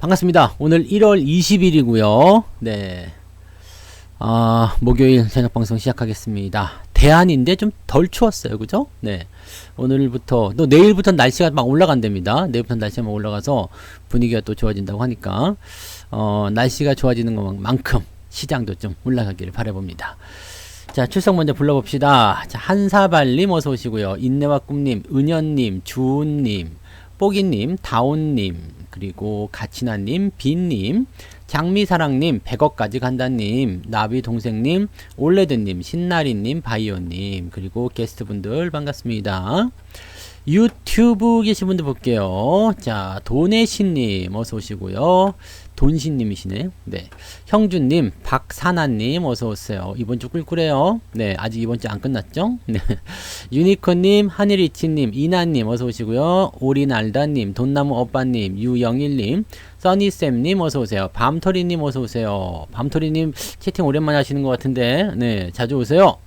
반갑습니다. 오늘 1월 20일이고요. 네. 목요일 저녁방송 시작하겠습니다. 대안인데 좀 덜 추웠어요. 그죠? 네. 오늘부터, 또 내일부터 날씨가 막 올라간답니다. 내일부터 날씨가 막 올라가서 분위기가 또 좋아진다고 하니까, 날씨가 좋아지는 것만큼 시장도 좀 올라가기를 바라봅니다. 자, 출석 먼저 불러봅시다. 자, 한사발님 어서 오시고요. 인내와 꿈님, 은현님, 주은님, 뽀기님, 다온님, 그리고 가치나님, 빈님, 장미사랑님, 100억까지 간다님, 나비동생님, 올레드님, 신나리님, 바이오님, 그리고 게스트분들 반갑습니다. 유튜브 계신 분들 볼게요. 자, 도네신님 어서 오시고요. 돈신님이시네. 네. 형준님, 박사나님 어서 오세요. 이번 주 꿀꿀해요. 네, 아직 이번 주 안 끝났죠? 네. 유니콘님, 하늘이치님, 이나님 어서 오시고요. 오리날다님, 돈나무 오빠님, 유영일님, 써니쌤님 어서 오세요. 밤토리님 어서 오세요. 밤토리님 채팅 오랜만에 하시는 것 같은데, 네, 자주 오세요.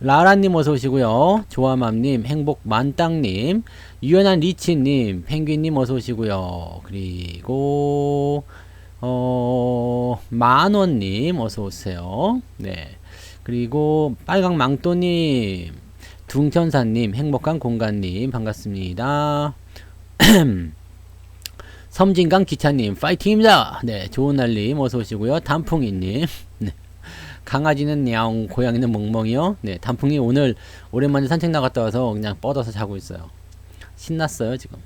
라라님 어서 오시고요. 조아맘님, 행복만땅님, 유연한 리치님, 펭귄님 어서 오시고요. 그리고 만원님 어서 오세요. 네. 그리고 빨강망토님, 둥천사님, 행복한 공간님 반갑습니다. 섬진강 기차님 파이팅입니다. 네. 좋은날님 어서 오시고요. 단풍이님, 네. 강아지는 야옹, 고양이는 멍멍이요. 네, 단풍이 오늘 오랜만에 산책 나갔다 와서 그냥 뻗어서 자고 있어요. 신났어요 지금.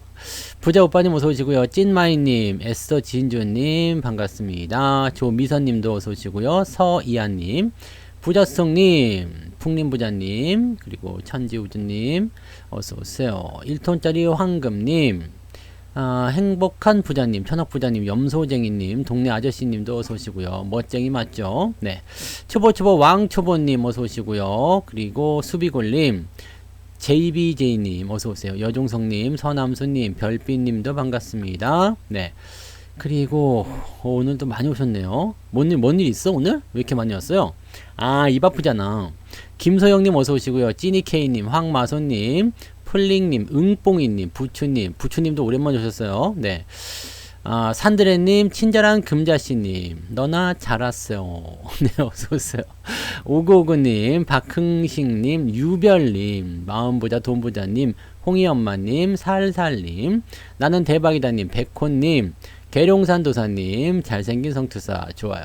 부자 오빠님 어서 오시고요. 찐마이님, 에스더 진주님 반갑습니다. 조미선님도 어서 오시고요. 서이안님, 부자성님, 풍림부자님, 그리고 천지우주님 어서 오세요. 1톤짜리 황금님, 행복한 부자님, 천억부자님, 염소쟁이님, 동네 아저씨님도 어서 오시고요. 멋쟁이 맞죠? 네. 초보초보 왕초보님 어서 오시고요. 그리고 수비골님, JBJ님 어서 오세요. 여종성님, 서남수님, 별빛님도 반갑습니다. 네. 그리고 오늘도 많이 오셨네요. 뭔 일 있어 오늘? 왜 이렇게 많이 왔어요? 입 아프잖아. 김소영님 어서 오시고요. 찌니케이님, 황마소님, 플링님, 응뽕이님, 부추님도 오랜만에 오셨어요. 네. 산드레님, 친절한 금자씨님, 너나 잘 왔어요. 네, 어서오세요. 오고오구님, 박흥식님, 유별님, 마음부자 돈부자님, 홍이엄마님, 살살님, 나는 대박이다님, 백호님, 계룡산도사님, 잘생긴 성투사, 좋아요.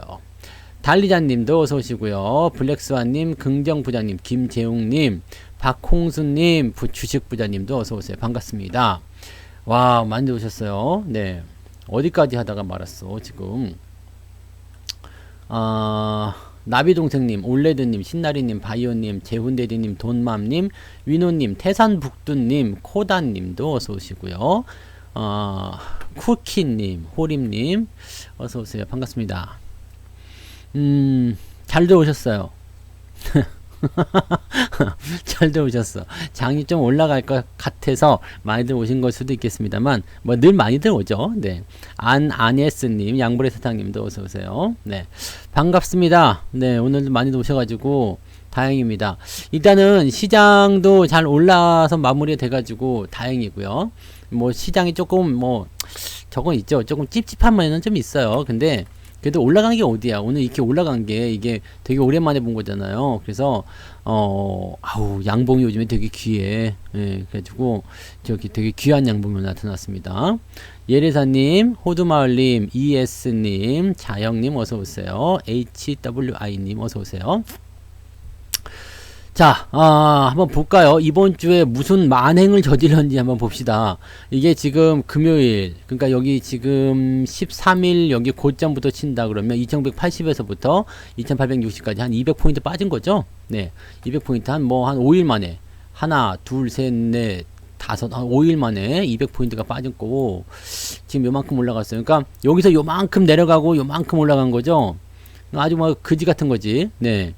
달리자님도 어서오시고요. 블랙스완님, 긍정부자님, 김재웅님, 박홍수님, 주식부자님도 어서오세요. 반갑습니다. 와, 많이 오셨어요. 네. 어디까지 하다가 말았어, 지금. 나비동생님, 올레드님, 신나리님, 바이오님, 재훈대디님, 돈맘님, 위노님, 태산북두님, 코다님도 어서오시고요. 쿠키님, 호림님, 어서오세요. 반갑습니다. 잘들 오셨어요. 잘들 오셨어. 장이 좀 올라갈 것 같아서 많이들 오신 걸 수도 있겠습니다만, 뭐 늘 많이들 오죠. 네. 안예스님, 양불의 사탕님도 어서오세요. 네. 반갑습니다. 네. 오늘도 많이들 오셔가지고, 다행입니다. 일단은 시장도 잘 올라서 마무리가 돼가지고, 다행이고요. 뭐 시장이 조금, 저건 있죠. 조금 찝찝한 면은 좀 있어요. 근데, 그래도 올라간 게 어디야? 오늘 이렇게 올라간 게 이게 되게 오랜만에 본 거잖아요. 그래서 양봉이 요즘에 되게 귀해. 예, 그래가지고 저기 되게 귀한 양봉이 나타났습니다. 예레사님, 호두마을님, ES님, 자영님 어서 오세요. HWI님 어서 오세요. 자, 한번 볼까요? 이번 주에 무슨 만행을 저질렀는지 한번 봅시다. 이게 지금 금요일, 그러니까 여기 지금 13일 여기 고점부터 친다 그러면 2180에서부터 2860까지 한 200포인트 빠진 거죠? 네. 200포인트 한 5일 만에. 하나, 둘, 셋, 넷, 다섯, 한 5일 만에 200포인트가 빠진 거고, 지금 요만큼 올라갔어요. 그러니까 여기서 요만큼 내려가고 요만큼 올라간 거죠? 아주 그지 같은 거지. 네.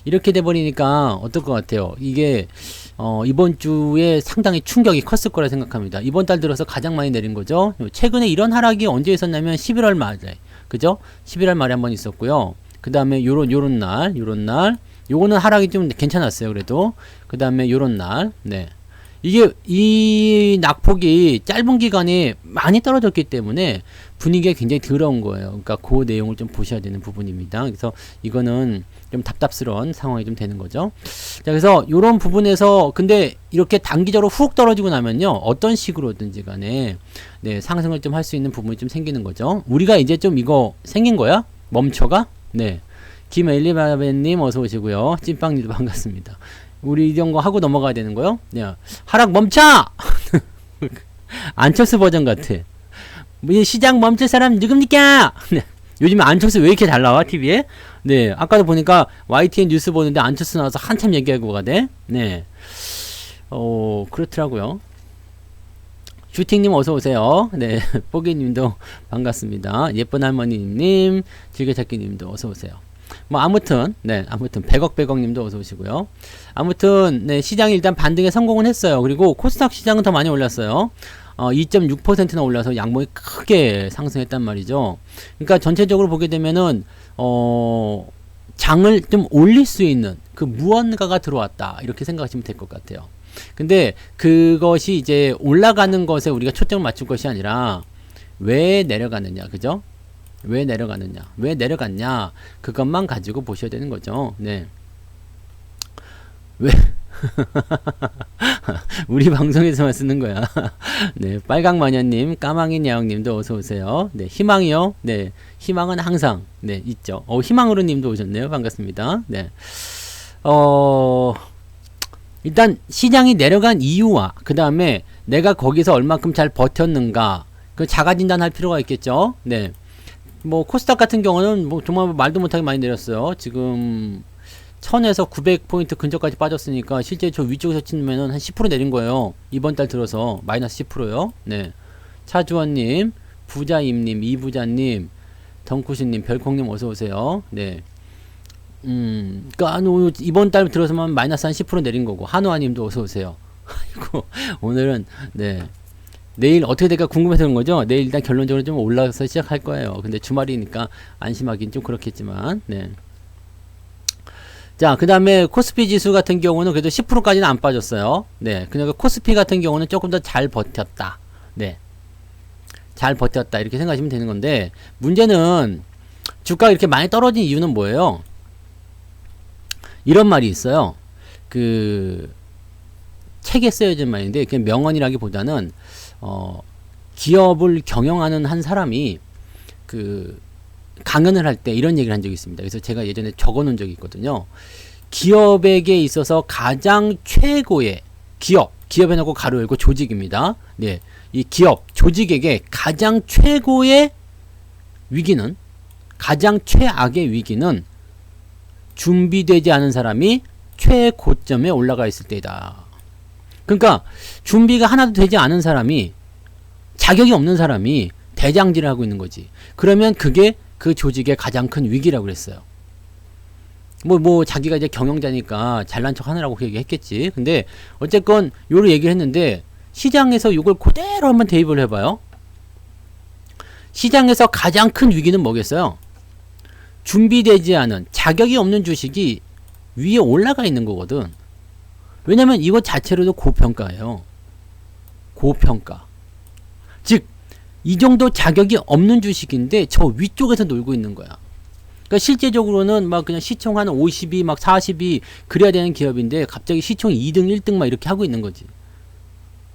이렇게 돼버리니까 어떨 것 같아요? 이게 이번 주에 상당히 충격이 컸을 거라 생각합니다. 이번 달 들어서 가장 많이 내린 거죠. 최근에 이런 하락이 언제 있었냐면 11월 말에, 그죠? 11월 말에 한번 있었고요. 그 다음에 요런 날 요거는 하락이 좀 괜찮았어요. 그래도 그 다음에 요런 날, 네. 이게 이 낙폭이 짧은 기간에 많이 떨어졌기 때문에 분위기가 굉장히 더러운 거예요. 그러니까 그 내용을 좀 보셔야 되는 부분입니다. 그래서 이거는 좀 답답스러운 상황이 좀 되는 거죠. 자, 그래서 이런 부분에서 근데 이렇게 단기적으로 훅 떨어지고 나면요, 어떤 식으로든지 간에 네, 상승을 좀 할 수 있는 부분이 좀 생기는 거죠. 우리가 이제 좀 이거 생긴 거야? 멈춰가? 네. 김엘리바베님 어서 오시고요. 찐빵님도 반갑습니다. 우리 이런 거 하고 넘어가야 되는 거요? 네. 하락 멈춰! 안철수 버전 같아. 시장 멈출 사람 누굽니까? 네. 요즘에 안철수 왜 이렇게 잘 나와, TV에? 네. 아까도 보니까 YTN 뉴스 보는데 안철수 나와서 한참 얘기하고 가대. 네. 그렇더라고요. 슈팅님 어서오세요. 네. 뽀기님도 반갑습니다. 예쁜 할머니님, 즐겨찾기님도 어서오세요. 뭐, 아무튼, 네. 아무튼, 100억 님도 어서오시고요. 아무튼, 네. 시장이 일단 반등에 성공은 했어요. 그리고 코스닥 시장은 더 많이 올랐어요. 2.6%나 올라서 양봉이 크게 상승했단 말이죠. 그러니까 전체적으로 보게 되면은 장을 좀 올릴 수 있는 그 무언가가 들어왔다 이렇게 생각하시면 될 것 같아요. 근데 그것이 이제 올라가는 것에 우리가 초점을 맞출 것이 아니라 왜 내려가느냐, 그죠? 왜 내려가느냐, 왜 내려갔냐, 그것만 가지고 보셔야 되는 거죠. 네. 왜 우리 방송에서만 쓰는 거야. 네, 빨강마녀님, 까망이냐옹님도 어서 오세요. 네, 희망이요. 네, 희망은 항상 네 있죠. 희망으로님도 오셨네요. 반갑습니다. 네, 일단 시장이 내려간 이유와 그 다음에 내가 거기서 얼만큼 잘 버텼는가, 그 자가 진단할 필요가 있겠죠. 네, 뭐 코스닥 같은 경우는 뭐 정말 말도 못하게 많이 내렸어요. 지금 1000에서 900포인트 근처까지 빠졌으니까 실제 저 위쪽에서 치면은 한 10% 내린 거예요. 이번 달 들어서 마이너스 10%요. 네. 차주원님, 부자임님, 이부자님, 덩쿠시님, 별콩님 어서오세요. 네. 그니까, 이번 달 들어서만 마이너스 한 10% 내린 거고, 한우아님도 어서오세요. 아이고, 오늘은, 네. 내일 어떻게 될까 궁금해서 그런 거죠? 내일 일단 결론적으로 좀 올라가서 시작할 거예요. 근데 주말이니까 안심하긴 좀 그렇겠지만, 네. 자, 그 다음에 코스피 지수 같은 경우는 그래도 10%까지는 안 빠졌어요. 네. 그러니까 코스피 같은 경우는 조금 더 잘 버텼다. 네. 잘 버텼다. 이렇게 생각하시면 되는 건데, 문제는 주가가 이렇게 많이 떨어진 이유는 뭐예요? 이런 말이 있어요. 책에 쓰여진 말인데, 그냥 명언이라기보다는, 기업을 경영하는 한 사람이, 강연을 할 때 이런 얘기를 한 적이 있습니다. 그래서 제가 예전에 적어 놓은 적이 있거든요. 기업에게 있어서 가장 최고의 기업에 놓고 가로 열고 조직입니다. 네. 이 기업, 조직에게 가장 최고의 위기는, 가장 최악의 위기는 준비되지 않은 사람이 최고점에 올라가 있을 때이다. 그러니까 준비가 하나도 되지 않은 사람이, 자격이 없는 사람이 대장질을 하고 있는 거지. 그러면 그게 그 조직의 가장 큰 위기라고 그랬어요. 자기가 이제 경영자니까 잘난 척 하느라고 그 얘기 했겠지. 근데, 어쨌건, 요런 얘기를 했는데, 시장에서 요걸 그대로 한번 대입을 해봐요. 시장에서 가장 큰 위기는 뭐겠어요? 준비되지 않은, 자격이 없는 주식이 위에 올라가 있는 거거든. 왜냐면 이것 자체로도 고평가예요. 고평가. 즉, 이 정도 자격이 없는 주식인데 저 위쪽에서 놀고 있는 거야. 그러니까 실제적으로는 막 그냥 시총 한 50이 막 40이 그래야 되는 기업인데 갑자기 시총 2등 1등 막 이렇게 하고 있는 거지.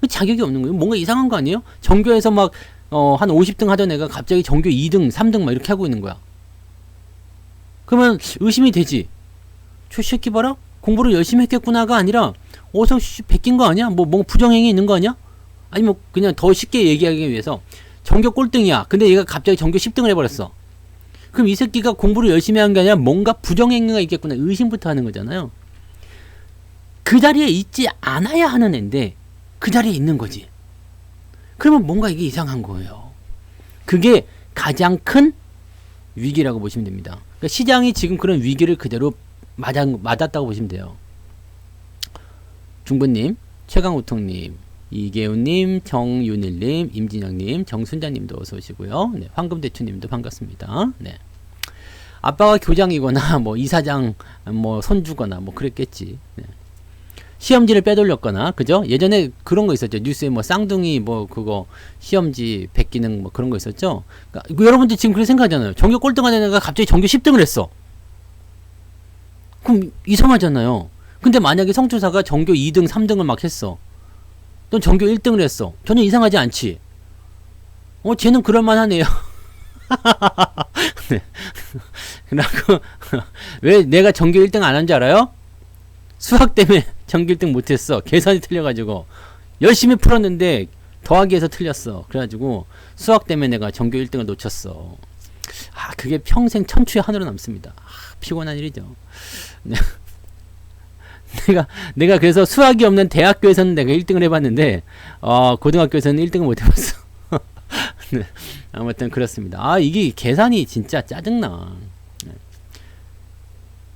자격이 없는 거예요. 뭔가 이상한 거 아니에요? 전교에서 막 한 50등 하던 애가 갑자기 전교 2등 3등 막 이렇게 하고 있는 거야. 그러면 의심이 되지. 저 새끼 봐라, 공부를 열심히 했겠구나가 아니라 어서 베낀 거 아니야? 뭐 부정행위 있는 거 아니야? 아니면 그냥 더 쉽게 얘기하기 위해서 전교 꼴등이야. 근데 얘가 갑자기 전교 10등을 해버렸어. 그럼 이 새끼가 공부를 열심히 한 게 아니라 뭔가 부정행위가 있겠구나. 의심부터 하는 거잖아요. 그 자리에 있지 않아야 하는 애인데 그 자리에 있는 거지. 그러면 뭔가 이게 이상한 거예요. 그게 가장 큰 위기라고 보시면 됩니다. 그러니까 시장이 지금 그런 위기를 그대로 맞았다고 보시면 돼요. 중부님, 최강우통님, 이계훈님, 정윤일님, 임진영님, 정순자님도 어서 오시고요. 네, 황금대추님도 반갑습니다. 네. 아빠가 교장이거나 뭐 이사장 뭐 손주거나 뭐 그랬겠지. 네. 시험지를 빼돌렸거나, 그죠? 예전에 그런 거 있었죠. 뉴스에 뭐 쌍둥이 뭐 그거 시험지 베끼는 뭐 그런 거 있었죠. 그러니까 여러분들 지금 그렇게 생각하잖아요. 전교 꼴등하는 애가 갑자기 전교 10등을 했어. 그럼 이상하잖아요. 근데 만약에 성투사가 전교 2등, 3등을 막 했어. 또 전교 1등을 했어. 전혀 이상하지 않지? 쟤는 그럴만하네요. 네. 그리고 왜 내가 전교 1등 안 한 줄 알아요? 수학 때문에 전교 1등 못했어. 계산이 틀려가지고 열심히 풀었는데 더하기에서 틀렸어. 그래가지고 수학 때문에 내가 전교 1등을 놓쳤어. 그게 평생 천추의 한으로 남습니다. 피곤한 일이죠. 내가 그래서 수학이 없는 대학교에서는 내가 1등을 해봤는데 고등학교에서는 1등을 못 해봤어. 네. 아무튼 그렇습니다. 이게 계산이 진짜 짜증나. 네.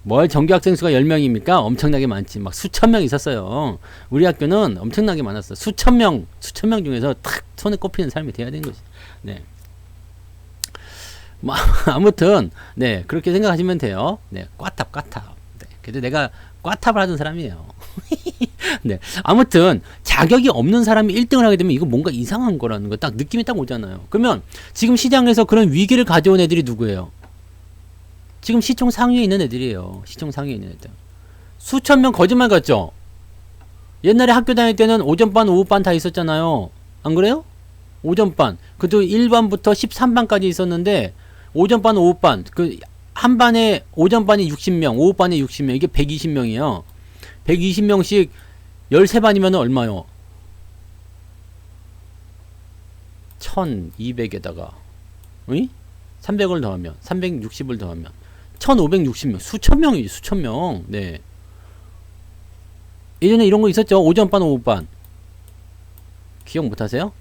뭘 전교 학생 수가 10명입니까? 엄청나게 많지. 막 수천 명 있었어요. 우리 학교는 엄청나게 많았어. 수천 명 중에서 탁 손에 꼽히는 사람이 돼야 되는 거지. 네. 뭐 아무튼 네, 그렇게 생각하시면 돼요. 네. 꽈탑. 네. 그래도 내가 꽈탑을 하던 사람이에요. 네. 아무튼 자격이 없는 사람이 1등을 하게 되면 이거 뭔가 이상한 거라는 거 딱 느낌이 딱 오잖아요. 그러면 지금 시장에서 그런 위기를 가져온 애들이 누구예요? 지금 시총 상위에 있는 애들이에요. 시총 상위에 있는 애들. 수천 명 거짓말 같죠? 옛날에 학교 다닐 때는 오전반, 오후반 다 있었잖아요. 안 그래요? 오전반. 그도 1반부터 13반까지 있었는데 오전반, 오후반. 한 반에 오전반이 60명, 오후반에 60명. 이게 120명이에요. 120명씩 13반이면 얼마요? 1200에다가 300을 더하면 360을 더하면 1560명. 수천 명이지, 수천 명. 네. 예전에 이런 거 있었죠. 오전반, 오후반. 기억 못 하세요?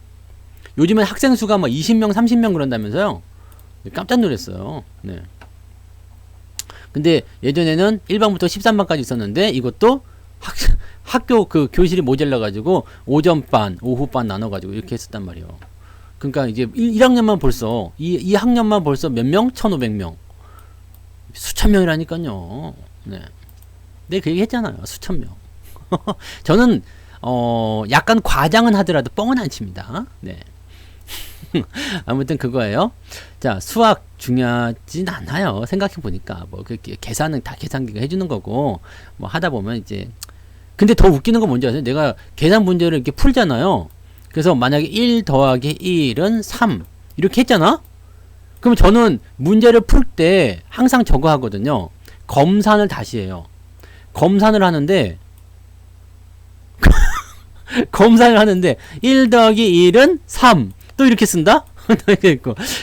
요즘엔 학생 수가 막 20명, 30명 그런다면서요? 깜짝 놀랐어요. 네. 근데 예전에는 1반부터 13반까지 있었는데 이것도 학교 그 교실이 모자라가지고 오전반, 오후반 나눠가지고 이렇게 했었단 말이에요. 그러니까 이제 1학년만 벌써, 이 학년만 벌써 몇 명? 1500명. 수천 명이라니까요. 네. 내가 그 얘기 했잖아요. 수천 명. 저는, 약간 과장은 하더라도 뻥은 안 칩니다. 네. 아무튼 그거예요. 자, 수학 중요하진 않아요. 생각해보니까. 뭐, 계산은 다 계산기가 해주는 거고, 뭐 하다 보면 이제. 근데 더 웃기는 건 뭔지 아세요? 내가 계산 문제를 이렇게 풀잖아요. 그래서 만약에 1 더하기 1은 3. 이렇게 했잖아? 그럼 저는 문제를 풀 때 항상 저거 하거든요. 검산을 다시 해요. 검산을 하는데, 1 더하기 1은 3. 또 이렇게 쓴다?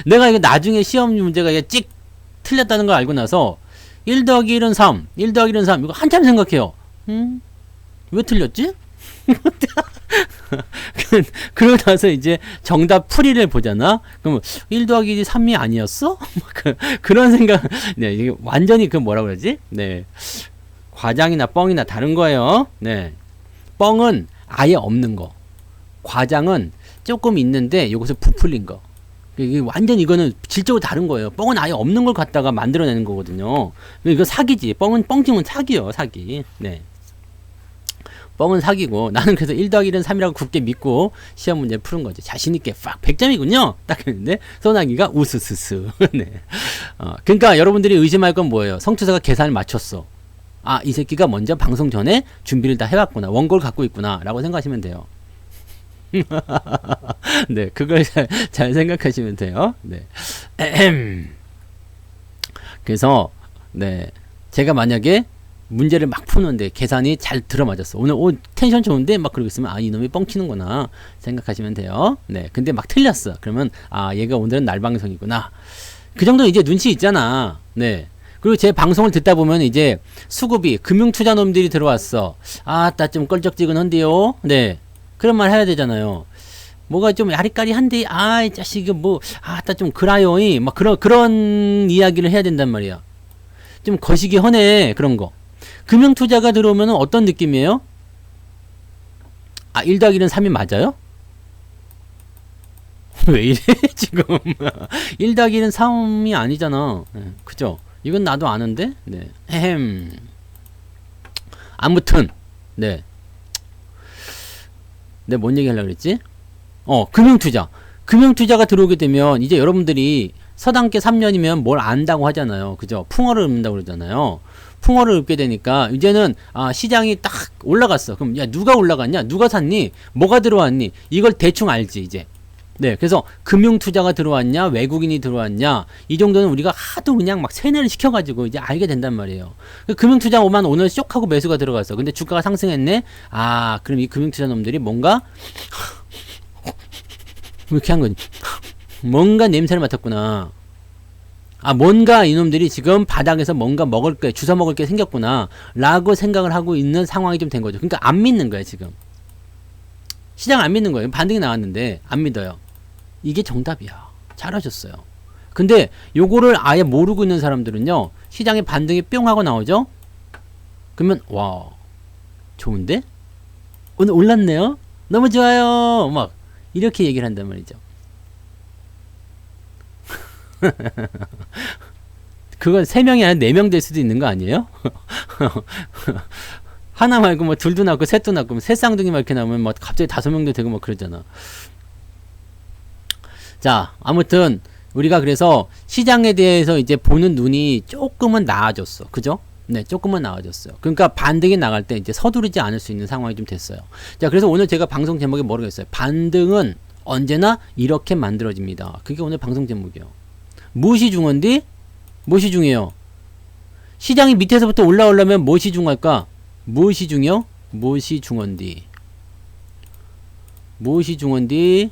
내가 이거 나중에 시험 문제가 찍 틀렸다는 걸 알고 나서 1 더하기 1은 3, 1 더하기 1은 3 이거 한참 생각해요. 왜 틀렸지? 그러고 나서 이제 정답 풀이를 보잖아? 그럼 1 더하기 1이 3이 아니었어? 그런 생각, 네, 이게 완전히 뭐라 그러지? 네. 과장이나 뻥이나 다른 거예요. 네. 뻥은 아예 없는 거. 과장은 조금 있는데 이것을 부풀린 거. 이게 완전 이거는 질적으로 다른 거예요. 뻥은 아예 없는 걸 갖다가 만들어내는 거거든요. 이거 사기지. 뻥팅은 사기요, 사기. 네. 뻥은 사기고 나는 그래서 1 더하기 1은 3이라고 굳게 믿고 시험 문제 푸는 거지. 자신있게 팍 100점이군요. 딱 했는데 소나기가 우스스스. 네. 그러니까 여러분들이 의심할 건 뭐예요? 성투사가 계산을 맞췄어. 이 새끼가 먼저 방송 전에 준비를 다 해왔구나. 원고를 갖고 있구나. 라고 생각하시면 돼요. 네, 그걸 잘 생각하시면 돼요. 네. 그래서, 네. 제가 만약에 문제를 막 푸는데 계산이 잘 들어맞았어. 오늘 텐션 좋은데 막 그러고 있으면 이놈이 뻥치는구나 생각하시면 돼요. 네. 근데 막 틀렸어. 그러면 얘가 오늘은 날방송이구나. 그 정도는 이제 눈치 있잖아. 네. 그리고 제 방송을 듣다 보면 이제 수급이 금융투자놈들이 들어왔어. 나 좀 껄쩍지근한데요. 네. 그런 말 해야 되잖아요. 뭐가 좀 야리까리한데, 이 자식이 뭐, 나 좀 그라요. 막 그런 이야기를 해야 된단 말이야. 좀 거시기 허네. 그런 거. 금융투자가 들어오면 어떤 느낌이에요? 1 더하기 1은 3이 맞아요? 왜 이래, 지금. 1 더하기 1은 3이 아니잖아. 네, 그죠? 이건 나도 아는데? 네. 아무튼, 네. 내가 뭔 얘기 하려고 그랬지? 금융투자. 금융투자가 들어오게 되면 이제 여러분들이 서당계 3년이면 뭘 안다고 하잖아요. 그죠? 풍어를 읊는다고 그러잖아요. 풍어를 읊게 되니까 이제는 시장이 딱 올라갔어. 그럼 야 누가 올라갔냐? 누가 샀니? 뭐가 들어왔니? 이걸 대충 알지 이제. 네, 그래서 금융투자가 들어왔냐, 외국인이 들어왔냐, 이 정도는 우리가 하도 그냥 막 세뇌를 시켜가지고 이제 알게 된단 말이에요. 금융투자 오만 오늘 쇽하고 매수가 들어갔어. 근데 주가가 상승했네? 그럼 이 금융투자 놈들이 뭔가, 이렇게 한 거지. 뭔가 냄새를 맡았구나. 뭔가 이놈들이 지금 바닥에서 뭔가 먹을 게, 주워 먹을 게 생겼구나. 라고 생각을 하고 있는 상황이 좀 된 거죠. 그러니까 안 믿는 거야, 지금. 시장 안 믿는 거예요. 반등이 나왔는데, 안 믿어요. 이게 정답이야. 잘하셨어요. 근데 요거를 아예 모르고 있는 사람들은요. 시장에 반등이 뿅 하고 나오죠. 그러면 와 좋은데? 오늘 올랐네요? 너무 좋아요. 막 이렇게 얘기를 한단 말이죠. 그건 3명이 아니라 4명 될 수도 있는 거 아니에요? 하나 말고 뭐 둘도 낳고 셋도 낳고 셋 쌍둥이 막 이렇게 나오면 뭐 갑자기 5명도 되고 막 그러잖아. 자, 아무튼 우리가 그래서 시장에 대해서 이제 보는 눈이 조금은 나아졌어. 그죠? 네, 조금은 나아졌어요. 그러니까 반등이 나갈 때 이제 서두르지 않을 수 있는 상황이 좀 됐어요. 자, 그래서 오늘 제가 방송 제목이 뭐라고 했어요? 반등은 언제나 이렇게 만들어집니다. 그게 오늘 방송 제목이에요. 무엇이 중요한디? 무엇이 중요해요? 시장이 밑에서부터 올라오려면 무엇이 중요할까? 무엇이 중요? 무엇이 중요한디? 무엇이 중요한디?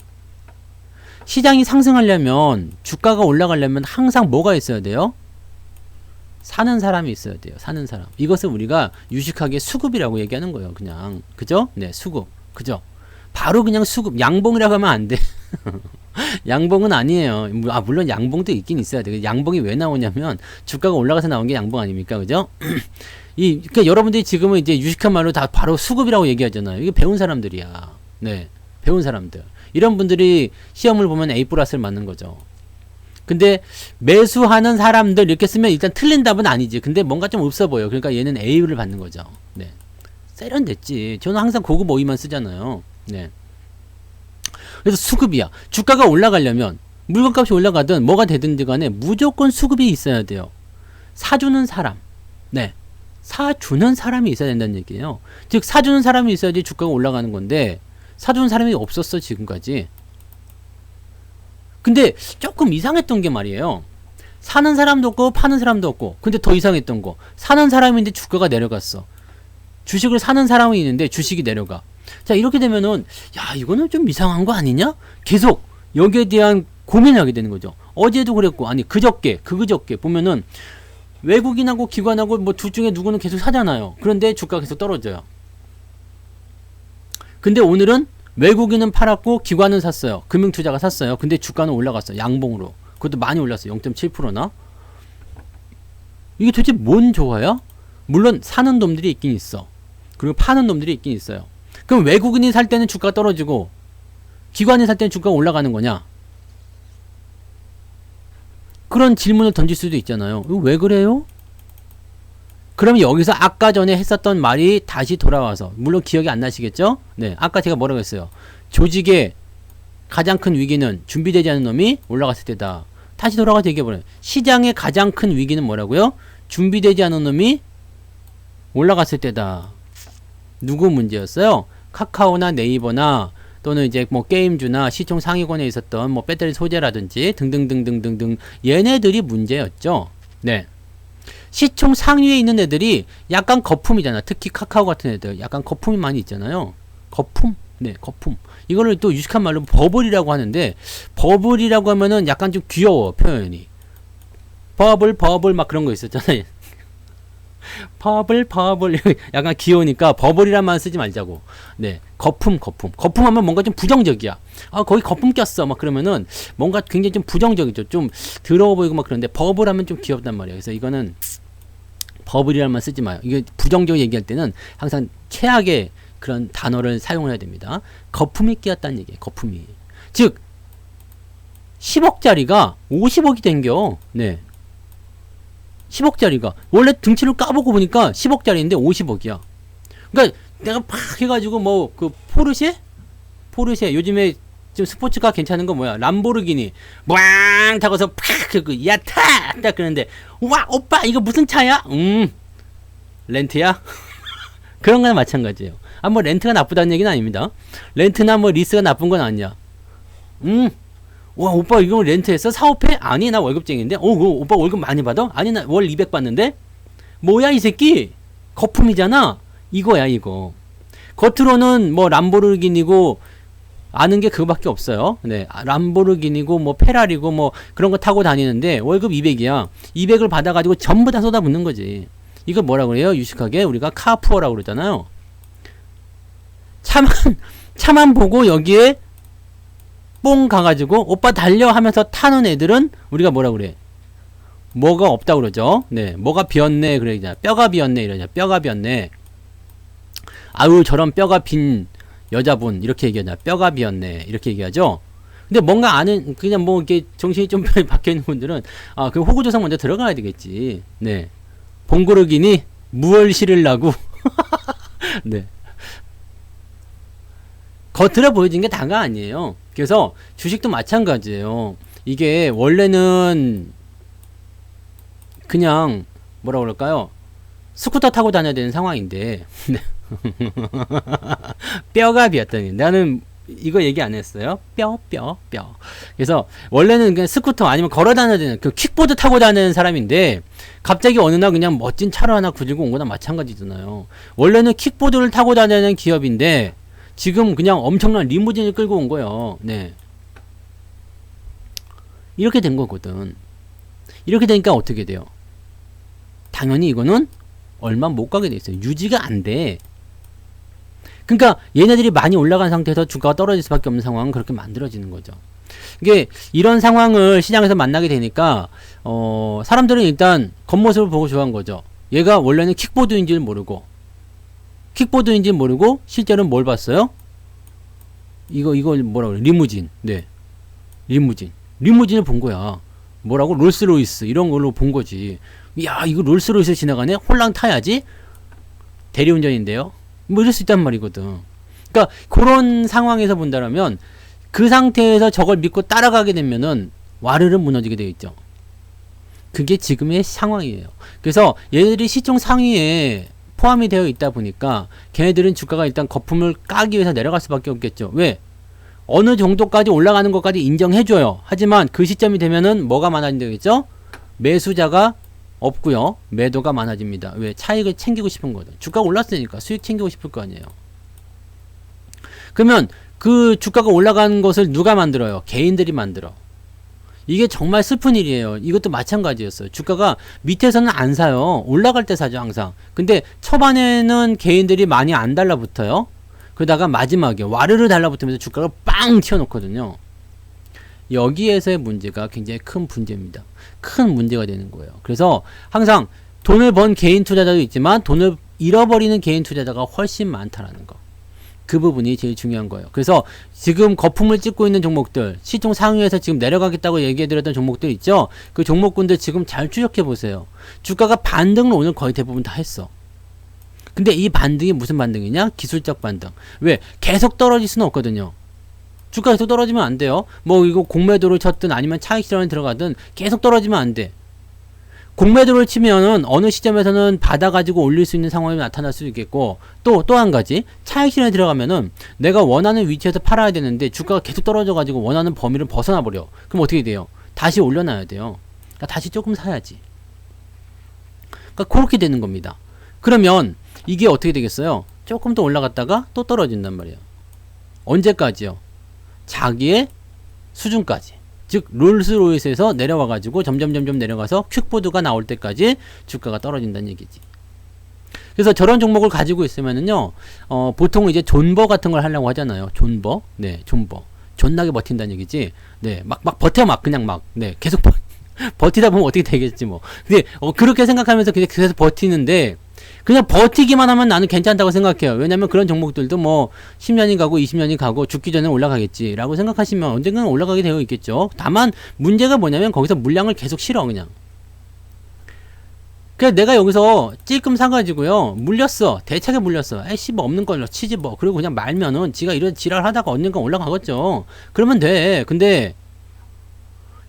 시장이 상승하려면 주가가 올라가려면 항상 뭐가 있어야 돼요? 사는 사람이 있어야 돼요. 사는 사람. 이것을 우리가 유식하게 수급이라고 얘기하는 거예요. 그냥. 그죠? 네, 수급. 그죠? 바로 그냥 수급. 양봉이라고 하면 안 돼. 양봉은 아니에요. 물론 양봉도 있긴 있어야 돼. 양봉이 왜 나오냐면 주가가 올라가서 나온 게 양봉 아닙니까? 그죠? 그러니까 여러분들이 지금은 이제 유식한 말로 다 바로 수급이라고 얘기하잖아요. 이게 배운 사람들이야. 네. 배운 사람들. 이런 분들이 시험을 보면 A 플러스를 맞는 거죠. 근데 매수하는 사람들 이렇게 쓰면 일단 틀린 답은 아니지. 근데 뭔가 좀 없어 보여. 그러니까 얘는 A를 받는 거죠. 네. 세련됐지. 저는 항상 고급 어휘만 쓰잖아요. 네. 그래서 수급이야. 주가가 올라가려면 물건값이 올라가든 뭐가 되든지 간에 무조건 수급이 있어야 돼요. 사주는 사람. 네. 사주는 사람이 있어야 된다는 얘기예요. 즉 사주는 사람이 있어야지 주가가 올라가는 건데 사주는 사람이 없었어 지금까지. 근데 조금 이상했던 게 말이에요. 사는 사람도 없고 파는 사람도 없고. 근데 더 이상했던 거, 사는 사람인데 주가가 내려갔어. 주식을 사는 사람이 있는데 주식이 내려가. 자, 이렇게 되면은 야 이거는 좀 이상한 거 아니냐? 계속 여기에 대한 고민을 하게 되는 거죠. 어제도 그랬고, 아니 그저께 보면은 외국인하고 기관하고 뭐 둘 중에 누구는 계속 사잖아요. 그런데 주가가 계속 떨어져요. 근데 오늘은 외국인은 팔았고 기관은 샀어요. 금융투자가 샀어요. 근데 주가는 올라갔어요. 양봉으로. 그것도 많이 올랐어요. 0.7%나. 이게 도대체 뭔 조화야? 물론 사는 놈들이 있긴 있어. 그리고 파는 놈들이 있긴 있어요. 그럼 외국인이 살 때는 주가가 떨어지고 기관이 살 때는 주가가 올라가는 거냐? 그런 질문을 던질 수도 있잖아요. 이거 왜 그래요? 그럼 여기서 아까 전에 했었던 말이 다시 돌아와서, 물론 기억이 안 나시겠죠? 네, 아까 제가 뭐라고 했어요? 조직의 가장 큰 위기는 준비되지 않은 놈이 올라갔을 때다. 다시 돌아가서 얘기해보래요. 시장의 가장 큰 위기는 뭐라고요? 준비되지 않은 놈이 올라갔을 때다. 누구 문제였어요? 카카오나 네이버나 또는 이제 뭐 게임주나 시총 상위권에 있었던 뭐 배터리 소재라든지 등등등등등등 얘네들이 문제였죠. 네. 시총 상위에 있는 애들이 약간 거품이잖아. 특히 카카오 같은 애들 약간 거품이 많이 있잖아요. 거품. 네, 거품. 이거를 또 유식한 말로 버블이라고 하는데, 버블이라고 하면은 약간 좀 귀여워, 표현이. 버블 막 그런 거 있었잖아요. 버블 약간 귀여우니까 버블이란 말 쓰지 말자고. 네, 거품 하면 뭔가 좀 부정적이야. 거기 거품 꼈어 막 그러면은 뭔가 굉장히 좀 부정적이죠. 좀 더러워 보이고 막 그런데 버블 하면 좀 귀엽단 말이에요. 그래서 이거는 버블이란 말 쓰지 마요. 이게 부정적으로 얘기할 때는 항상 최악의 그런 단어를 사용을 해야 됩니다. 거품이 끼었다는 얘기예요. 거품이. 즉 10억짜리가 50억이 된겨. 네. 10억짜리가 원래 등치를 까보고 보니까 10억짜리인데 50억이야. 그러니까 내가 팍 해가지고 뭐 그 포르쉐 포르쉐, 요즘에 지금 스포츠카 괜찮은 거 뭐야? 람보르기니 왕 타고서 팍 야타 딱 그러는데 와 오빠 이거 무슨 차야? 렌트야? 그런 거나 마찬가지예요. 아 뭐 렌트가 나쁘다는 얘기는 아닙니다. 렌트나 뭐 리스가 나쁜 건 아니야. 와 오빠 이거 렌트했어? 사업해? 아니 나 월급쟁인데. 오빠 월급 많이 받아? 아니 나 월 200 받는데. 뭐야 이 새끼? 거품이잖아. 이거야 이거. 겉으로는 뭐 람보르기니고 아는 게 그거밖에 없어요. 네, 람보르기니고 뭐 페라리고 뭐 그런 거 타고 다니는데 월급 200이야. 200을 받아가지고 전부 다 쏟아붓는 거지. 이거 뭐라 그래요? 유식하게 우리가 카푸어라고 그러잖아요. 차만 보고 여기에 뽕 가가지고 오빠 달려 하면서 타는 애들은 우리가 뭐라 그래? 뭐가 없다 그러죠. 네, 뭐가 비었네 그래 이제 뼈가 비었네 이러냐. 뼈가 비었네. 아유 저런 뼈가 빈 여자분 이렇게 얘기하냐. 뼈가 비었네 이렇게 얘기하죠. 근데 뭔가 아는 그냥 뭐 이렇게 정신이 좀 박혀 있는 분들은 아 그 호구조상 먼저 들어가야 되겠지. 네, 봉고르기니 무얼 실으려고. 네. 겉으로 보여진 게 다가 아니에요. 그래서 주식도 마찬가지예요. 이게 원래는 그냥 뭐라 그럴까요? 스쿠터 타고 다녀야 되는 상황인데 뼈가 비었더니 나는 이거 얘기 안 했어요. 뼈. 그래서 원래는 그냥 스쿠터 아니면 걸어 다녀야 되는 그 킥보드 타고 다니는 사람인데 갑자기 어느 날 그냥 멋진 차로 하나 가지고 온 거나 마찬가지잖아요. 원래는 킥보드를 타고 다니는 기업인데 지금 그냥 엄청난 리무진을 끌고 온 거예요. 네. 이렇게 된 거거든. 이렇게 되니까 어떻게 돼요? 당연히 이거는 얼마 못 가게 돼 있어요. 유지가 안 돼. 그러니까 얘네들이 많이 올라간 상태에서 주가가 떨어질 수밖에 없는 상황은 그렇게 만들어지는 거죠. 이게 이런 상황을 시장에서 만나게 되니까 사람들은 일단 겉모습을 보고 좋아한 거죠. 얘가 원래는 킥보드인지를 모르고 실제로는 뭘 봤어요? 이거 뭐라 그래? 리무진. 네. 리무진을 본 거야. 뭐라고? 롤스로이스 이런 걸로 본 거지. 야, 이거 롤스로이스 지나가네? 홀랑 타야지? 대리운전인데요? 뭐 이럴 수 있단 말이거든. 그러니까 그런 상황에서 본다라면 그 상태에서 저걸 믿고 따라가게 되면은 와르르 무너지게 되어 있죠. 그게 지금의 상황이에요. 그래서 얘들이 시총 상위에 포함이 되어 있다 보니까 걔네들은 주가가 일단 거품을 까기 위해서 내려갈 수밖에 없겠죠. 왜? 어느 정도까지 올라가는 것까지 인정해줘요. 하지만 그 시점이 되면은 뭐가 많아진다겠죠? 매수자가 없고요. 매도가 많아집니다. 왜? 차익을 챙기고 싶은 거죠. 주가가 올랐으니까 수익 챙기고 싶을 거 아니에요. 그러면 그 주가가 올라가는 것을 누가 만들어요? 개인들이 만들어. 이게 정말 슬픈 일이에요. 이것도 마찬가지였어요. 주가가 밑에서는 안 사요. 올라갈 때 사죠, 항상. 근데 초반에는 개인들이 많이 안 달라붙어요. 그러다가 마지막에 와르르 달라붙으면서 주가가 빵 튀어놓거든요. 여기에서의 문제가 굉장히 큰 문제입니다. 큰 문제가 되는 거예요. 그래서 항상 돈을 번 개인 투자자도 있지만 돈을 잃어버리는 개인 투자자가 훨씬 많다라는 거. 그 부분이 제일 중요한 거예요. 그래서 지금 거품을 찍고 있는 종목들, 시총 상위에서 지금 내려가겠다고 얘기해드렸던 종목들 있죠? 그 종목군들 지금 잘 추적해 보세요. 주가가 반등을 오늘 거의 대부분 다 했어. 근데 이 반등이 무슨 반등이냐? 기술적 반등. 왜? 계속 떨어질 수는 없거든요. 주가 계속 떨어지면 안 돼요. 뭐 이거 공매도를 쳤든 아니면 차익 실현에 들어가든 계속 떨어지면 안 돼. 공매도를 치면은 어느 시점에서는 받아가지고 올릴 수 있는 상황이 나타날 수 있겠고 또 한 가지 차익 실현에 들어가면은 내가 원하는 위치에서 팔아야 되는데 주가가 계속 떨어져가지고 원하는 범위를 벗어나 버려. 그럼 어떻게 돼요? 다시 올려놔야 돼요. 그러니까 다시 조금 사야지. 그러니까 그렇게 되는 겁니다. 그러면 이게 어떻게 되겠어요? 조금 더 올라갔다가 또 떨어진단 말이에요. 언제까지요? 자기의 수준까지. 즉 롤스로이스에서 내려와가지고 점점 내려가서 퀵보드가 나올 때까지 주가가 떨어진다는 얘기지. 그래서 저런 종목을 가지고 있으면은요, 보통 이제 존버 같은 걸 하려고 하잖아요. 존버, 네, 존버, 존나게 버틴다는 얘기지. 네, 막 버텨 그냥 네, 계속 버티다 보면 어떻게 되겠지 뭐. 근데 그렇게 생각하면서 그냥 계속 버티는데. 그냥 버티기만 하면 나는 괜찮다고 생각해요. 왜냐면 그런 종목들도 뭐 10년이 가고 20년이 가고 죽기 전에 올라가겠지 라고 생각하시면 언젠가는 올라가게 되어 있겠죠. 다만 문제가 뭐냐면 거기서 물량을 계속 실어 그냥. 그래 내가 여기서 찔끔 사가지고요 물렸어. 대차게 물렸어. 에이씨 뭐 없는 걸로 치지 뭐. 그리고 그냥 말면은 지가 이런 지랄 하다가 언젠가 올라가겠죠. 그러면 돼. 근데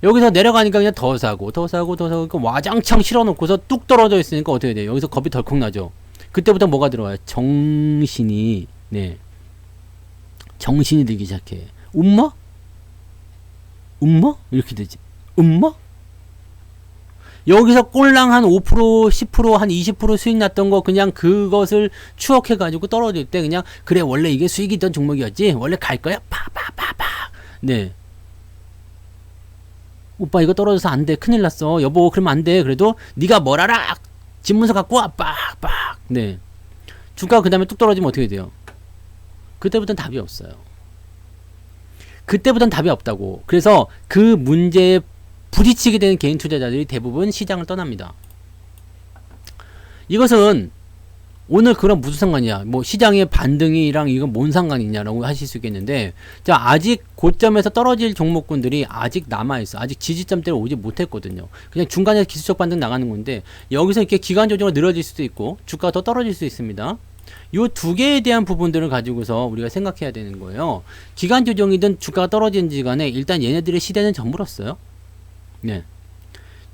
여기서 내려가니까 그냥 더 사고 더 사고 더 사고 그러니까 와장창 실어놓고서 뚝 떨어져 있으니까 어떻게 돼요? 여기서 겁이 덜컥 나죠. 그때부터 뭐가 들어와요? 정신이. 네, 정신이 들기 시작해. 음마? 음마? 이렇게 되지. 음마? 여기서 꼴랑 한 5%, 10%, 한 20% 수익 났던 거 그냥 그것을 추억해가지고 떨어질 때 그냥 그래 원래 이게 수익이 있던 종목이었지 원래 갈 거야 파파파파. 네, 오빠 이거 떨어져서 안 돼 큰일 났어 여보 그러면 안 돼 그래도 네가 뭘 알아 집문서 갖고 와 빡빡. 네, 주가 그 다음에 뚝 떨어지면 어떻게 돼요? 그때부터는 답이 없어요. 그때부터는 답이 없다고. 그래서 그 문제에 부딪히게 되는 개인 투자자들이 대부분 시장을 떠납니다. 이것은 오늘 그럼 무슨 상관이야? 뭐 시장의 반등이랑 이건 뭔 상관이냐라고 하실 수 있겠는데, 자 아직 고점에서 떨어질 종목군들이 아직 남아있어. 아직 지지점대로 오지 못했거든요. 그냥 중간에 기술적 반등 나가는 건데 여기서 이렇게 기간 조정을 늘어질 수도 있고 주가가 더 떨어질 수 있습니다. 요 두 개에 대한 부분들을 가지고서 우리가 생각해야 되는 거예요. 기간 조정이든 주가가 떨어지는지 간에 일단 얘네들의 시대는 저물었어요. 네,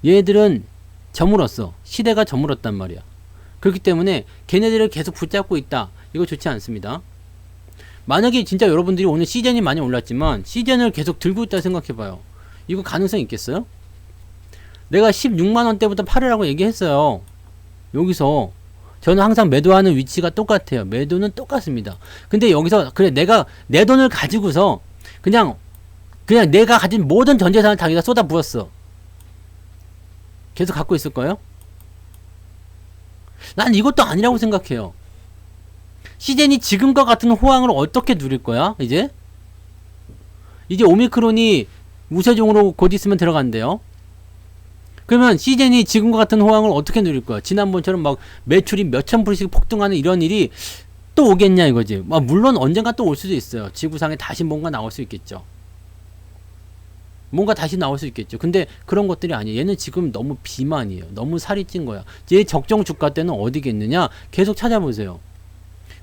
얘들은 저물었어. 시대가 저물었단 말이야. 그렇기 때문에 걔네들을 계속 붙잡고 있다. 이거 좋지 않습니다. 만약에 진짜 여러분들이 오늘 시즌이 많이 올랐지만 시즌을 계속 들고 있다 생각해봐요. 이거 가능성 있겠어요? 내가 16만원대부터 팔으라고 얘기했어요. 여기서 저는 항상 매도하는 위치가 똑같아요. 매도는 똑같습니다. 근데 여기서 그래 내가 내 돈을 가지고서 그냥 내가 가진 모든 전 재산을 다 여기다 쏟아 부었어. 계속 갖고 있을 거예요? 난 이것도 아니라고 생각해요. 시젠이 지금과 같은 호황을 어떻게 누릴 거야? 이제 오미크론이 우세종으로 곧 있으면 들어간대요. 그러면 시젠이 지금과 같은 호황을 어떻게 누릴 거야? 지난번처럼 막 매출이 몇천 불씩 폭등하는 이런 일이 또 오겠냐 이거지. 물론 언젠가 또 올 수도 있어요. 지구상에 다시 뭔가 나올 수 있겠죠. 뭔가 다시 나올 수 있겠죠. 근데 그런 것들이 아니에요. 얘는 지금 너무 비만이에요. 너무 살이 찐 거야. 얘 적정 주가 때는 어디겠느냐? 계속 찾아보세요.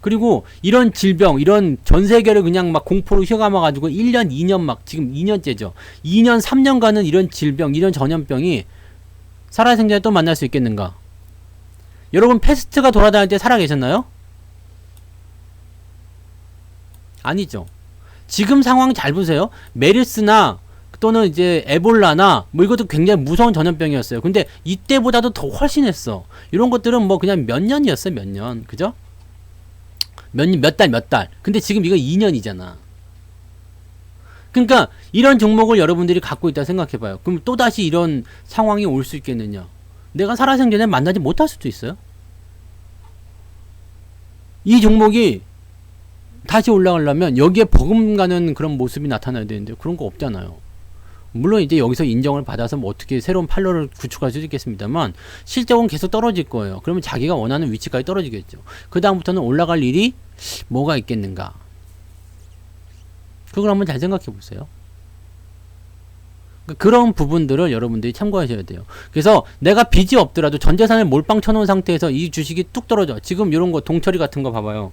그리고 이런 질병, 이런 전 세계를 그냥 막 공포로 휘감아가지고 1년, 2년 막 지금 2년째죠. 2년, 3년간은 이런 질병, 이런 전염병이 살아생전에 또 만날 수 있겠는가? 여러분 패스트가 돌아다닐 때 살아계셨나요? 아니죠. 지금 상황 잘 보세요. 메르스나 또는 이제 에볼라나 뭐 이것도 굉장히 무서운 전염병이었어요. 근데 이때보다도 더 훨씬 했어. 이런 것들은 뭐 그냥 몇 년이었어요. 몇 년. 그죠? 몇 달. 근데 지금 이거 2년이잖아. 그러니까 이런 종목을 여러분들이 갖고 있다 생각해봐요. 그럼 또다시 이런 상황이 올 수 있겠느냐? 내가 살아생전에 만나지 못할 수도 있어요. 이 종목이 다시 올라가려면 여기에 버금가는 그런 모습이 나타나야 되는데 그런 거 없잖아요. 물론 이제 여기서 인정을 받아서 뭐 어떻게 새로운 팔로를 구축할 수도 있겠습니다만 실적은 계속 떨어질 거예요. 그러면 자기가 원하는 위치까지 떨어지겠죠. 그 다음부터는 올라갈 일이 뭐가 있겠는가? 그걸 한번 잘 생각해 보세요. 그런 부분들을 여러분들이 참고하셔야 돼요. 그래서 내가 빚이 없더라도 전재산을 몰빵 쳐놓은 상태에서 이 주식이 뚝 떨어져. 지금 이런 거 동처리 같은 거 봐봐요.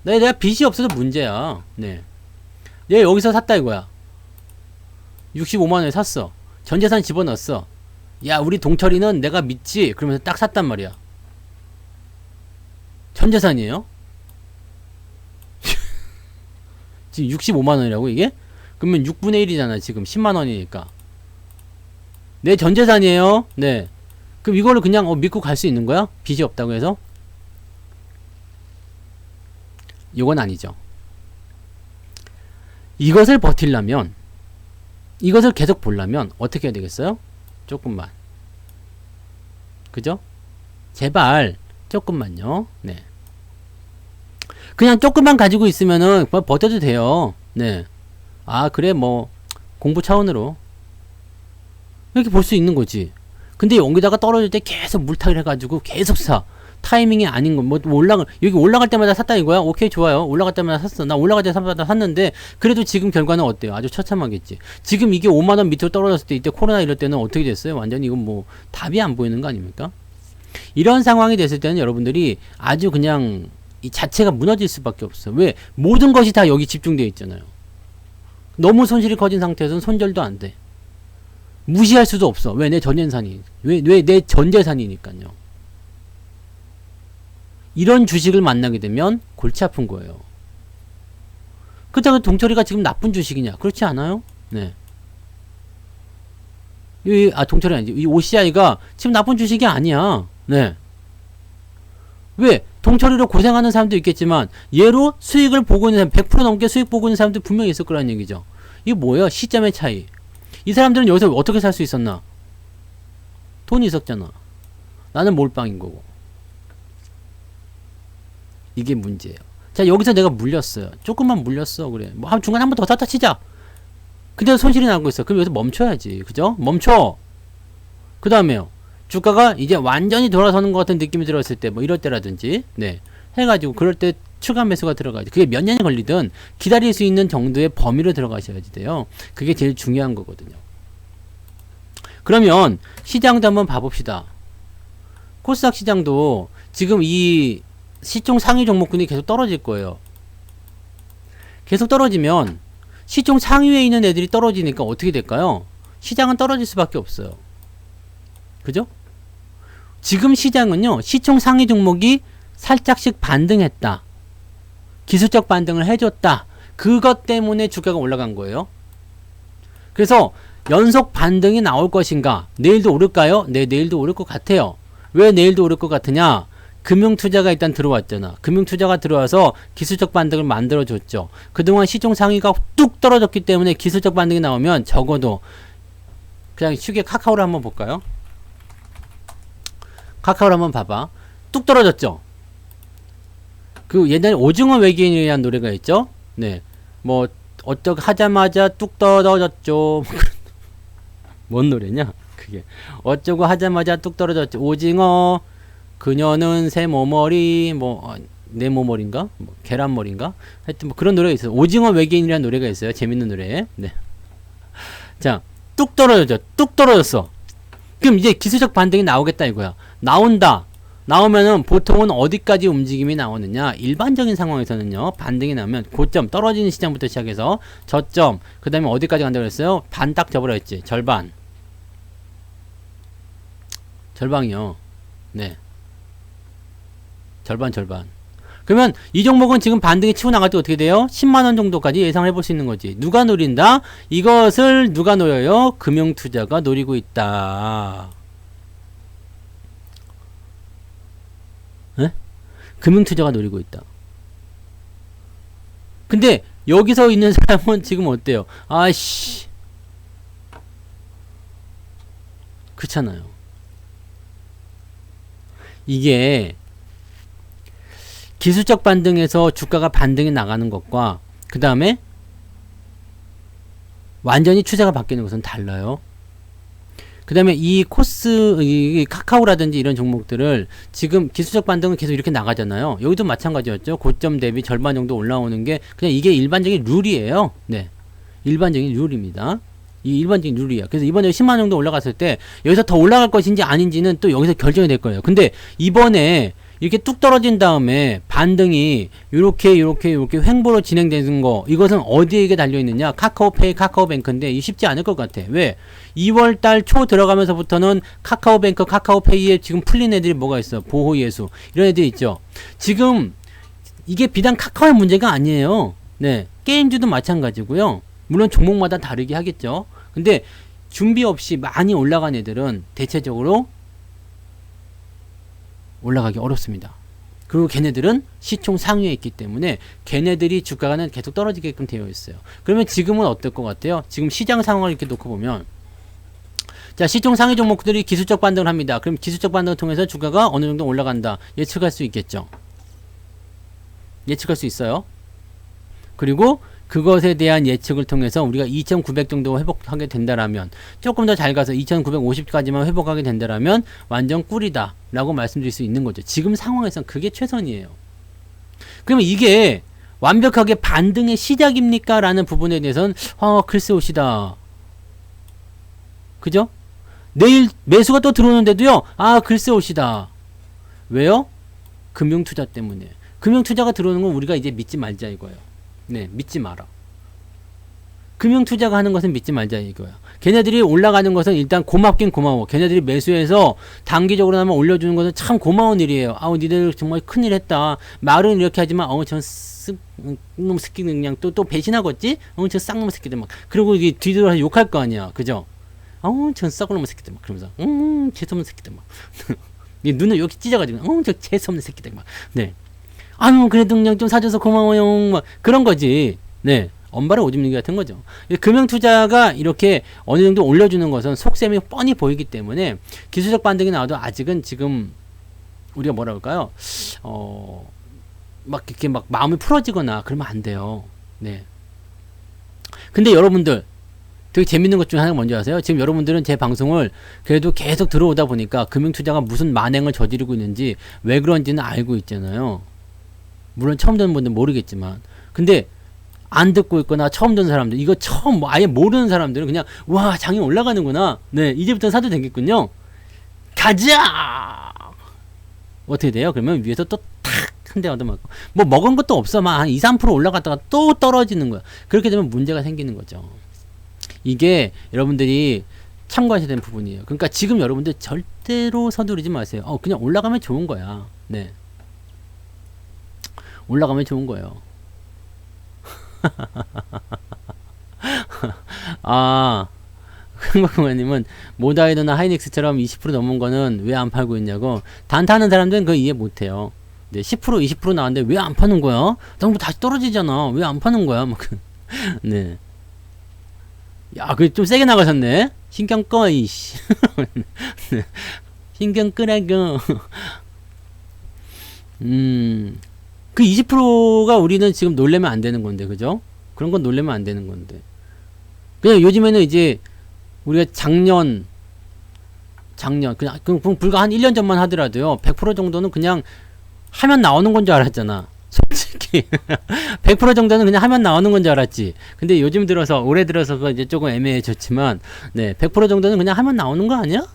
내가 빚이 없어서 문제야. 네. 얘 여기서 샀다 이거야. 65만원에 샀어. 전재산 집어넣었어. 야 우리 동철이는 내가 믿지? 그러면서 딱 샀단 말이야. 전재산이에요? 지금 65만원이라고 이게? 그러면 6분의 1이잖아 지금 10만원이니까 내 전재산이에요. 네. 그럼 이거를 그냥 믿고 갈 수 있는 거야? 빚이 없다고 해서? 이건 아니죠. 이것을 버틸려면 이것을 계속 보려면 어떻게 해야 되겠어요? 조금만. 그죠? 제발 조금만요. 네. 그냥 조금만 가지고 있으면은 버텨도 돼요. 네. 아 그래 뭐 공부 차원으로 이렇게 볼 수 있는 거지. 근데 여기다가 떨어질 때 계속 물타기를 해가지고 계속 사. 타이밍이 아닌 거, 뭐, 여기 올라갈 때마다 샀다 이거야? 오케이, 좋아요. 올라갈 때마다 샀어. 나 올라갈 때마다 샀는데, 그래도 지금 결과는 어때요? 아주 처참하겠지. 지금 이게 5만원 밑으로 떨어졌을 때, 이때 코로나 이럴 때는 어떻게 됐어요? 완전히 이건 뭐, 답이 안 보이는 거 아닙니까? 이런 상황이 됐을 때는 여러분들이 아주 그냥, 이 자체가 무너질 수밖에 없어요. 왜? 모든 것이 다 여기 집중되어 있잖아요. 너무 손실이 커진 상태에서는 손절도 안 돼. 무시할 수도 없어. 왜? 내 전재산이. 왜 내 전재산이니까요. 이런 주식을 만나게 되면 골치 아픈 거예요. 그렇다고 동철이가 지금 나쁜 주식이냐? 그렇지 않아요? 네. 동철이 아니지. 이 OCI가 지금 나쁜 주식이 아니야. 네. 왜? 동철이로 고생하는 사람도 있겠지만, 얘로 수익을 보고 있는 사람, 100% 넘게 수익 보고 있는 사람도 분명히 있을 거라는 얘기죠. 이게 뭐예요? 시점의 차이. 이 사람들은 여기서 어떻게 살 수 있었나? 돈이 있었잖아. 나는 몰빵인 거고. 이게 문제예요. 자, 여기서 내가 물렸어요. 조금만 물렸어. 그래. 뭐, 중간에 한 번 더 샀다 치자. 근데 손실이 나고 있어. 그럼 여기서 멈춰야지. 그죠? 멈춰. 그 다음에요. 주가가 이제 완전히 돌아서는 것 같은 느낌이 들었을 때, 뭐, 이럴 때라든지, 네. 해가지고, 그럴 때 추가 매수가 들어가야지. 그게 몇 년이 걸리든 기다릴 수 있는 정도의 범위로 들어가셔야지 돼요. 그게 제일 중요한 거거든요. 그러면 시장도 한번 봐봅시다. 코스닥 시장도 지금 이 시총 상위 종목군이 계속 떨어질 거예요. 계속 떨어지면 시총 상위에 있는 애들이 떨어지니까 어떻게 될까요? 시장은 떨어질 수밖에 없어요. 그죠? 지금 시장은요, 시총 상위 종목이 살짝씩 반등했다. 기술적 반등을 해줬다. 그것 때문에 주가가 올라간 거예요. 그래서 연속 반등이 나올 것인가? 내일도 오를까요? 네, 내일도 오를 것 같아요. 왜 내일도 오를 것 같으냐? 금융투자가 일단 들어왔잖아. 금융투자가 들어와서 기술적 반등을 만들어줬죠. 그동안 시총 상위가 뚝 떨어졌기 때문에 기술적 반등이 나오면 적어도 그냥 쉽게 카카오를 한번 볼까요? 카카오를 한번 봐봐. 뚝 떨어졌죠? 그 옛날에 오징어 외계인이라는 노래가 있죠? 네. 뭐, 어쩌고 하자마자 뚝 떨어졌죠. 뭔 노래냐? 그게. 어쩌고 하자마자 뚝 떨어졌죠. 오징어, 그녀는 새 모머리, 뭐, 내 모머리인가? 뭐, 계란머리인가? 하여튼 뭐 그런 노래가 있어요. 오징어 외계인이라는 노래가 있어요. 재밌는 노래. 네. 자, 뚝 떨어졌죠. 뚝 떨어졌어. 그럼 이제 기술적 반등이 나오겠다 이거야. 나온다. 나오면은 보통은 어디까지 움직임이 나오느냐? 일반적인 상황에서는요, 반등이 나오면 고점, 떨어지는 시장부터 시작해서 저점, 그 다음에 어디까지 간다고 그랬어요? 반 딱 접으라 했지. 절반. 절반이요. 네. 절반. 그러면 이 종목은 지금 반등이 치고 나갈 때 어떻게 돼요? 10만원 정도까지 예상을 해볼 수 있는 거지. 누가 노린다? 이것을 누가 노려요? 금융투자가 노리고 있다. 네? 금융투자가 노리고 있다. 근데 여기서 있는 사람은 지금 어때요? 아이씨, 그렇잖아요. 이게 기술적 반등에서 주가가 반등이 나가는 것과 그 다음에 완전히 추세가 바뀌는 것은 달라요. 그 다음에 이 카카오라든지 이런 종목들을 지금 기술적 반등은 계속 이렇게 나가잖아요. 여기도 마찬가지였죠. 고점 대비 절반 정도 올라오는 게 그냥 이게 일반적인 룰이에요. 네. 일반적인 룰입니다. 이 일반적인 룰이야. 그래서 이번에 10만 정도 올라갔을 때 여기서 더 올라갈 것인지 아닌지는 또 여기서 결정이 될 거예요. 근데 이번에 이렇게 뚝 떨어진 다음에 반등이 요렇게 횡보로 진행되는 거, 이것은 어디에 달려있느냐? 카카오페이, 카카오뱅크인데 이 쉽지 않을 것 같아. 왜? 2월달 초 들어가면서부터는 카카오뱅크, 카카오페이에 지금 풀린 애들이 뭐가 있어? 보호예수 이런 애들이 있죠. 지금 이게 비단 카카오의 문제가 아니에요. 네, 게임주도 마찬가지고요. 물론 종목마다 다르게 하겠죠. 근데 준비 없이 많이 올라간 애들은 대체적으로 올라가기 어렵습니다. 그리고 걔네들은 시총 상위에 있기 때문에 걔네들이 주가는 계속 떨어지게끔 되어 있어요. 그러면 지금은 어떨 것 같아요? 지금 시장 상황을 이렇게 놓고 보면, 자, 시총 상위 종목들이 기술적 반등을 합니다. 그럼 기술적 반등을 통해서 주가가 어느 정도 올라간다. 예측할 수 있겠죠. 예측할 수 있어요. 그리고 그것에 대한 예측을 통해서 우리가 2,900 정도 회복하게 된다라면, 조금 더 잘 가서 2,950까지만 회복하게 된다라면 완전 꿀이다 라고 말씀드릴 수 있는 거죠. 지금 상황에선 그게 최선이에요. 그러면 이게 완벽하게 반등의 시작입니까? 라는 부분에 대해서는 글쎄 옵시다. 그죠? 내일 매수가 또 들어오는데도요, 글쎄 옵시다. 왜요? 금융투자 때문에. 금융투자가 들어오는 건 우리가 이제 믿지 말자 이거예요. 네, 믿지 마라. 금융투자가 하는 것은 믿지 말자 이거야. 걔네들이 올라가는 것은 일단 고맙긴 고마워. 걔네들이 매수해서 단기적으로 나면 올려주는 것은 참 고마운 일이에요. 니들 정말 큰일 했다. 말은 이렇게 하지만 전 놈 새끼는 그냥 또 배신하겠지? 저 쌍놈 새끼들 막. 그리고 이게 뒤돌아서 욕할 거 아니야. 그죠? 전 썩을 놈 새끼들 막. 그러면서 재수없는 새끼들 막. 눈을 이렇게 찢어가지고 저 재수없는 새끼들 막. 네. 그래도 그냥 좀 사줘서 고마워요. 막 그런 거지. 네. 엄발의 오줌 얘기 같은 거죠. 금융투자가 이렇게 어느 정도 올려주는 것은 속셈이 뻔히 보이기 때문에 기술적 반등이 나와도 아직은 지금 우리가 뭐라 그럴까요? 막 이렇게 막 마음이 풀어지거나 그러면 안 돼요. 네. 근데 여러분들 되게 재밌는 것 중에 하나가 뭔지 아세요? 지금 여러분들은 제 방송을 그래도 계속 들어오다 보니까 금융투자가 무슨 만행을 저지르고 있는지 왜 그런지는 알고 있잖아요. 물론 처음 듣는 분들은 모르겠지만. 근데 안 듣고 있거나 처음 듣는 사람들, 이거 처음 아예 모르는 사람들은 그냥 와 장이 올라가는구나. 네, 이제부터 사도 되겠군요. 가자. 어떻게 돼요? 그러면 위에서 또 탁 한 대 얻어맞고 뭐 먹은 것도 없어. 막 한 2, 3% 올라갔다가 또 떨어지는 거야. 그렇게 되면 문제가 생기는 거죠. 이게 여러분들이 참고하셔야 되는 부분이에요. 그러니까 지금 여러분들 절대로 서두르지 마세요. 그냥 올라가면 좋은 거야. 네, 올라가면 좋은 거예요. 흥국공원님은 모다이더나 하이닉스처럼 20% 넘은 거는 왜 안 팔고 있냐고. 단타하는 사람들은 그거 이해 못해요. 네, 10% 20% 나왔는데 왜 안 파는 거야? 너무 다시 떨어지잖아. 왜 안 파는 거야? 막 네. 야, 그 좀 세게 나가셨네. 신경 꺼 이씨. 네. 신경 끄라고. 그 20%가 우리는 지금 놀래면 안 되는 건데, 그죠? 그런 건 놀래면 안 되는 건데. 그냥 요즘에는 이제 우리가 작년, 그냥 불과 한 1년 전만 하더라도요, 100% 정도는 그냥 하면 나오는 건 줄 알았잖아. 솔직히. 100% 정도는 그냥 하면 나오는 건 줄 알았지. 근데 요즘 들어서, 올해 들어서가 이제 조금 애매해졌지만, 네, 100% 정도는 그냥 하면 나오는 거 아니야?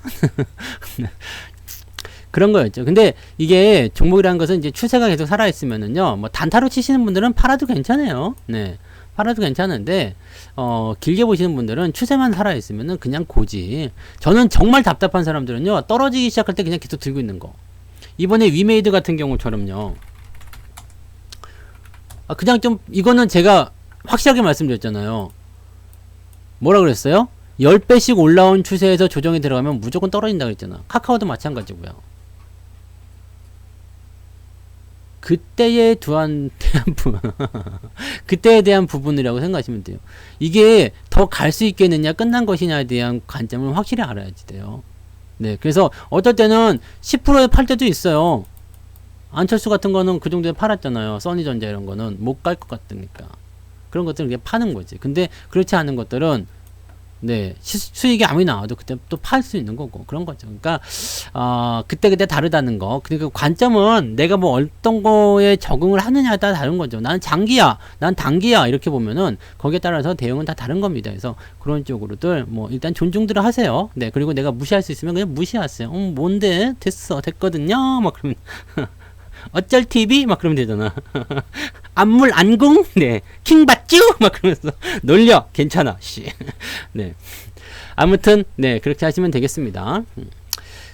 그런 거였죠. 근데 이게 종목이라는 것은 이제 추세가 계속 살아있으면은요, 뭐 단타로 치시는 분들은 팔아도 괜찮아요. 네. 팔아도 괜찮은데, 길게 보시는 분들은 추세만 살아있으면은 그냥 고지. 저는 정말 답답한 사람들은요, 떨어지기 시작할 때 그냥 계속 들고 있는 거. 이번에 위메이드 같은 경우처럼요. 그냥 좀, 이거는 제가 확실하게 말씀드렸잖아요. 뭐라 그랬어요? 10배씩 올라온 추세에서 조정이 들어가면 무조건 떨어진다 그랬잖아. 카카오도 마찬가지고요. 그때에 대한 그때에 대한 부분이라고 생각하시면 돼요. 이게 더 갈 수 있겠느냐, 끝난 것이냐에 대한 관점을 확실히 알아야지 돼요. 네, 그래서 어떨 때는 10%에 팔 때도 있어요. 안철수 같은 거는 그 정도에 팔았잖아요. 써니전자 이런 거는 못 갈 것 같으니까. 그런 것들은 그냥 파는 거지. 근데 그렇지 않은 것들은 네, 수익이 아무리 나와도 그때 또 팔 수 있는 거고 그런 거죠. 그러니까 그때 다르다는 거. 그리고 관점은 내가 뭐 어떤 거에 적응을 하느냐에 따라 다른 거죠. 나는 장기야, 난 단기야 이렇게 보면은 거기에 따라서 대응은 다 다른 겁니다. 그래서 그런 쪽으로들 뭐 일단 존중들을 하세요. 네, 그리고 내가 무시할 수 있으면 그냥 무시하세요. 뭔데 됐거든요. 막 그러면 어쩔 TV 막 그러면 되잖아. 안물 안궁 네 킹받쥬 막 그러면서 놀려 괜찮아 씨. 네, 아무튼 네 그렇게 하시면 되겠습니다.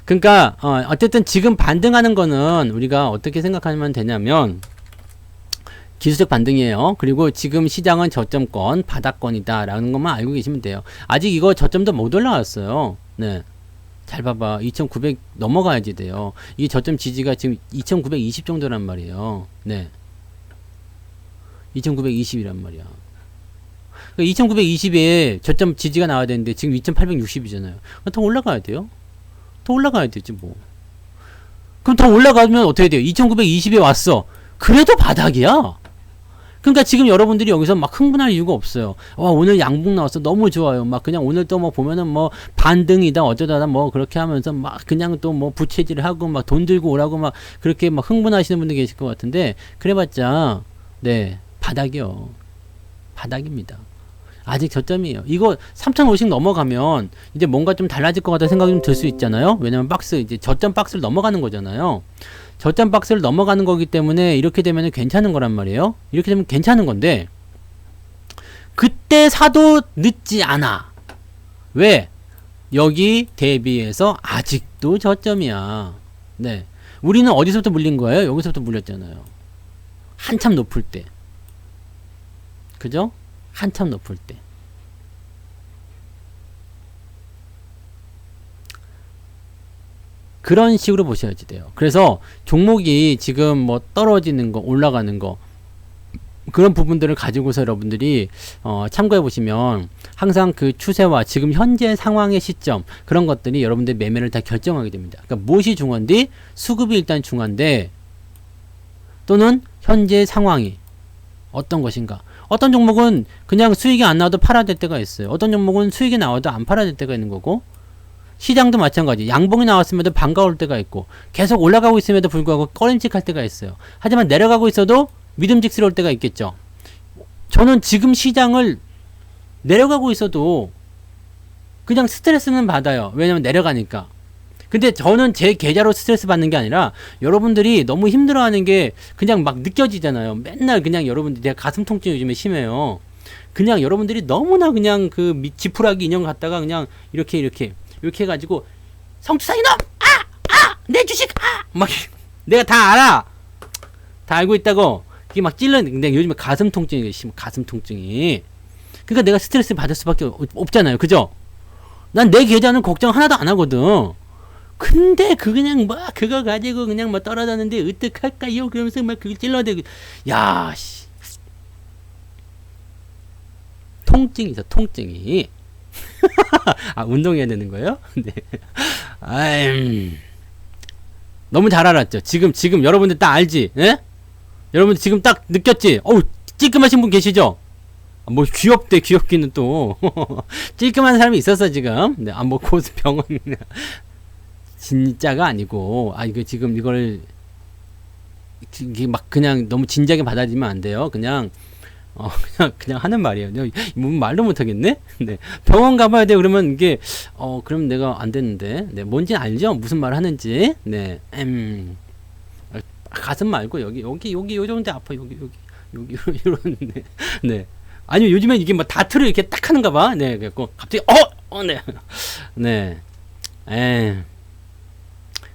그러니까 어쨌든 지금 반등하는 거는 우리가 어떻게 생각하면 되냐면 기술적 반등이에요. 그리고 지금 시장은 저점권 바닥권이다 라는 것만 알고 계시면 돼요. 아직 이거 저점도 못 올라왔어요. 네, 잘 봐봐. 2900 넘어가야지 돼요. 이게 저점 지지가 지금 2920 정도란 말이에요. 네, 2920이란 말이야. 그러니까 2920에 저점 지지가 나와야 되는데 지금 2860이잖아요. 더 올라가야 돼요. 더 올라가야 되지 뭐. 그럼 더 올라가면 어떻게 돼요? 2920에 왔어. 그래도 바닥이야. 그러니까 지금 여러분들이 여기서 막 흥분할 이유가 없어요. 와, 오늘 양봉 나왔어. 너무 좋아요. 막 그냥 오늘 또 뭐 보면은 뭐 반등이다 어쩌다 뭐 그렇게 하면서 막 그냥 또 뭐 부채질 하고 막 돈 들고 오라고 막 그렇게 막 흥분하시는 분들 계실 것 같은데, 그래봤자 네, 바닥이요. 바닥입니다. 아직 저점이에요. 이거 3,050 넘어가면 이제 뭔가 좀 달라질 것 같다는 생각이 좀 들 수 있잖아요. 왜냐면 박스, 이제 저점 박스를 넘어가는 거잖아요. 저점 박스를 넘어가는 거기 때문에 이렇게 되면 괜찮은 거란 말이에요. 이렇게 되면 괜찮은 건데, 그때 사도 늦지 않아. 왜? 여기 대비해서 아직도 저점이야. 네. 우리는 어디서부터 물린 거예요? 여기서부터 물렸잖아요. 한참 높을 때. 그죠? 한참 높을 때. 그런 식으로 보셔야지 돼요. 그래서 종목이 지금 뭐 떨어지는 거, 올라가는 거, 그런 부분들을 가지고서 여러분들이 참고해 보시면 항상 그 추세와 지금 현재 상황의 시점, 그런 것들이 여러분들 매매를 다 결정하게 됩니다. 그러니까 무엇이 중요한데, 수급이 일단 중요한데, 또는 현재 상황이 어떤 것인가. 어떤 종목은 그냥 수익이 안 나와도 팔아야 될 때가 있어요. 어떤 종목은 수익이 나와도 안 팔아야 될 때가 있는 거고, 시장도 마찬가지. 양봉이 나왔음에도 반가울 때가 있고, 계속 올라가고 있음에도 불구하고 꺼림칙할 때가 있어요. 하지만 내려가고 있어도 믿음직스러울 때가 있겠죠. 저는 지금 시장을 내려가고 있어도 그냥 스트레스는 받아요. 왜냐면 내려가니까. 근데 저는 제 계좌로 스트레스 받는 게 아니라 여러분들이 너무 힘들어하는 게 그냥 막 느껴지잖아요. 맨날 그냥 여러분들, 제가 가슴 통증이 요즘에 심해요. 그냥 여러분들이 너무나 그냥 그 지푸라기 인형 갖다가 그냥 이렇게 해가지고, 성추사 이놈! 내 주식! 막 내가 다 알아! 다 알고 있다고. 그게 막 근데 요즘에 가슴 통증이 심해. 가슴 통증이. 그러니까 내가 스트레스 받을 수밖에 없잖아요. 그죠? 난 내 계좌는 걱정 하나도 안 하거든. 근데 그냥 막 그거 가지고 그냥 막 떨어졌는데 어떡할까요? 그러면서 막 그걸 찔러대고, 야 씨, 통증이 있어. 통증이. 운동해야 되는 거예요? 네. 너무 잘 알았죠. 지금 여러분들 딱 알지? 예? 여러분들 지금 딱 느꼈지? 어우, 찔끔하신 분 계시죠? 뭐 귀엽기는 또 찔끔한 사람이 있었어 지금. 네, 뭐 고수병원 진짜가 아니고, 이거 지금 이걸 이게 막 그냥 너무 진지하게 받아들이면 안 돼요. 그냥 하는 말이에요. 말도 못하겠네? 네. 병원 가봐야 돼. 그러면 이게, 그럼 내가 안 됐는데. 네. 뭔지 알죠? 무슨 말 하는지. 네. 가슴 말고, 여기, 요 정도 아파. 여기, 요런, 네. 네. 아니면 요즘엔 이게 뭐 다트를 이렇게 딱 하는가 봐. 네. 그래갖고, 갑자기, 네. 네.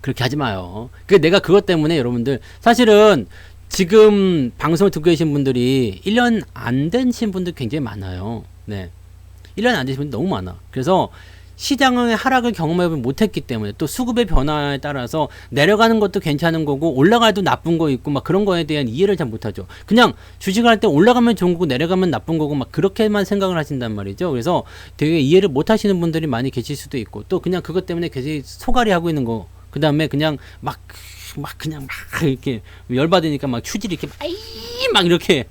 그렇게 하지 마요. 내가 그것 때문에 여러분들, 사실은, 지금 방송을 듣고 계신 분들이 1년 안 되신 분들 굉장히 많아요. 네. 1년 안 되신 분들 너무 많아. 그래서 시장의 하락을 경험해 못했기 때문에, 또 수급의 변화에 따라서 내려가는 것도 괜찮은 거고 올라가도 나쁜 거 있고 막 그런 거에 대한 이해를 잘 못하죠. 그냥 주식을 할 때 올라가면 좋은 거고 내려가면 나쁜 거고 막 그렇게만 생각을 하신단 말이죠. 그래서 되게 이해를 못 하시는 분들이 많이 계실 수도 있고, 또 그냥 그것 때문에 계속 소갈이 하고 있는 거, 그 다음에 그냥 그냥 이렇게 열받으니까 막 휴지를 이렇게 막 이렇게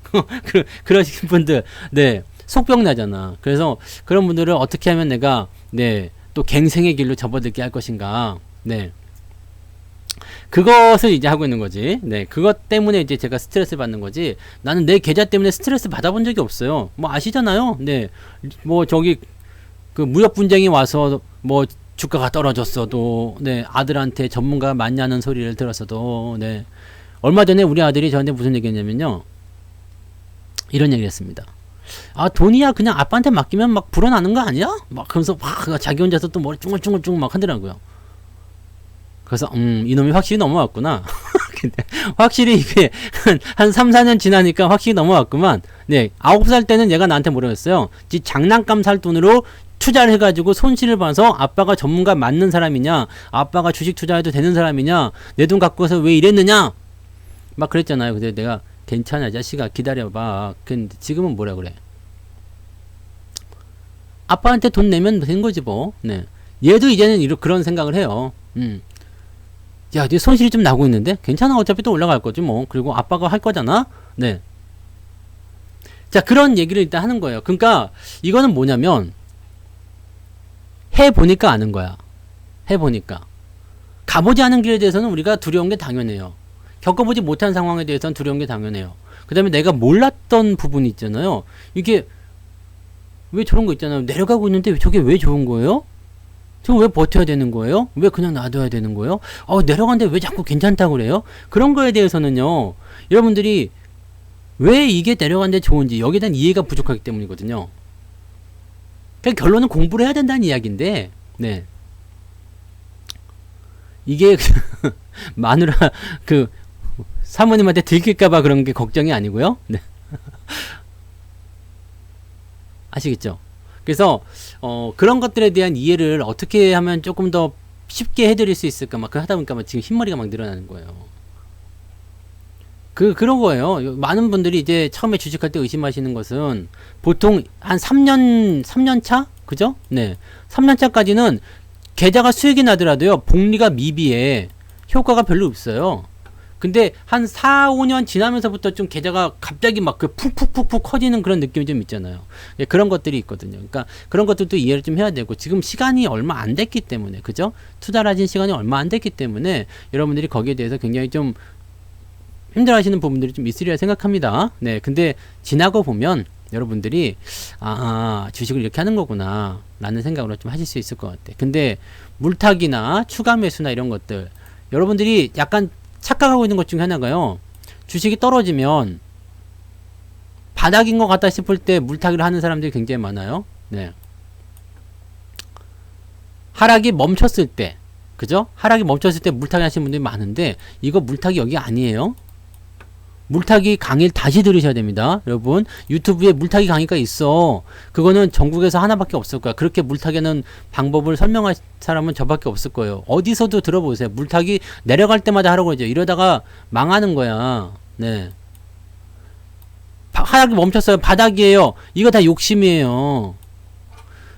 그러시는 분들, 네, 속병 나잖아. 그래서 그런 분들을 어떻게 하면 내가, 네, 또 갱생의 길로 접어들게 할 것인가. 네, 그것을 이제 하고 있는 거지. 네, 그것 때문에 이제 제가 스트레스 받는 거지. 나는 내 계좌 때문에 스트레스 받아본 적이 없어요. 뭐 아시잖아요. 네, 뭐 저기 그 무역 분쟁이 와서 뭐 주가가 떨어졌어도, 네, 아들한테 전문가 맞냐는 소리를 들었어도, 네, 얼마 전에 우리 아들이 저한테 무슨 얘기 했냐면요, 이런 얘기를 했습니다. 돈이야 그냥 아빠한테 맡기면 막 불어나는 거 아니야? 막 그러면서 막 자기 혼자서 또 머리 쭈글쭈글 막 하더라고요. 그래서 이놈이 확실히 넘어왔구나. 근데 확실히 이게 한 3, 4년 지나니까 확실히 넘어왔구만. 네, 9살 때는 얘가 나한테 뭐라고 했어요? 지 장난감 살 돈으로 투자를 해가지고 손실을 봐서 아빠가 전문가 맞는 사람이냐, 아빠가 주식 투자해도 되는 사람이냐, 내 돈 갖고 와서 왜 이랬느냐 막 그랬잖아요. 근데 내가, 괜찮아 자식아, 기다려봐. 근데 지금은 뭐라 그래? 아빠한테 돈 내면 된 거지 뭐. 네, 얘도 이제는 그런 생각을 해요. 야, 네 손실이 좀 나고 있는데 괜찮아, 어차피 또 올라갈 거지 뭐. 그리고 아빠가 할 거잖아. 네, 자, 그런 얘기를 일단 하는 거예요. 그러니까 이거는 뭐냐면 해보니까 아는 거야. 해보니까. 가보지 않은 길에 대해서는 우리가 두려운 게 당연해요. 겪어보지 못한 상황에 대해서는 두려운 게 당연해요. 그 다음에 내가 몰랐던 부분이 있잖아요. 이게 왜 저런 거 있잖아요. 내려가고 있는데 저게 왜 좋은 거예요? 저거 왜 버텨야 되는 거예요? 왜 그냥 놔둬야 되는 거예요? 내려가는데 왜 자꾸 괜찮다고 그래요? 그런 거에 대해서는요, 여러분들이 왜 이게 내려가는데 좋은지 여기에 대한 이해가 부족하기 때문이거든요. 그러니까 결론은 공부를 해야 된다는 이야기인데, 네. 이게 마누라 그 사모님한테 들킬까봐 그런 게 걱정이 아니고요. 네. 아시겠죠? 그래서 그런 것들에 대한 이해를 어떻게 하면 조금 더 쉽게 해드릴 수 있을까 막 하다 보니까 막 지금 흰머리가 막 늘어나는 거예요. 그런 거예요. 많은 분들이 이제 처음에 주식할 때 의심하시는 것은 보통 한 3년 차? 그죠? 네. 3년 차까지는 계좌가 수익이 나더라도요, 복리가 미비해. 효과가 별로 없어요. 근데 한 4, 5년 지나면서부터 좀 계좌가 갑자기 막 그 푹푹푹푹 커지는 그런 느낌이 좀 있잖아요. 예, 그런 것들이 있거든요. 그러니까 그런 것들도 이해를 좀 해야 되고, 지금 시간이 얼마 안 됐기 때문에, 그죠? 투자를 하신 시간이 얼마 안 됐기 때문에 여러분들이 거기에 대해서 굉장히 좀 힘들어 하시는 부분들이 좀 있으리라 생각합니다. 네. 근데 지나고 보면 여러분들이 주식을 이렇게 하는 거구나 라는 생각으로 좀 하실 수 있을 것 같아. 근데 물타기나 추가 매수나 이런 것들, 여러분들이 약간 착각하고 있는 것 중에 하나가요, 주식이 떨어지면 바닥인 것 같다 싶을 때 물타기를 하는 사람들이 굉장히 많아요. 네. 하락이 멈췄을 때, 그죠? 하락이 멈췄을 때 물타기 하시는 분들이 많은데, 이거 물타기 여기 아니에요. 물타기 강의를 다시 들으셔야 됩니다. 여러분, 유튜브에 물타기 강의가 있어. 그거는 전국에서 하나밖에 없을 거야. 그렇게 물타기하는 방법을 설명할 사람은 저밖에 없을 거예요. 어디서도 들어보세요. 물타기 내려갈 때마다 하라고 그러죠. 이러다가 망하는 거야. 네. 하락이 멈췄어요. 바닥이에요. 이거 다 욕심이에요.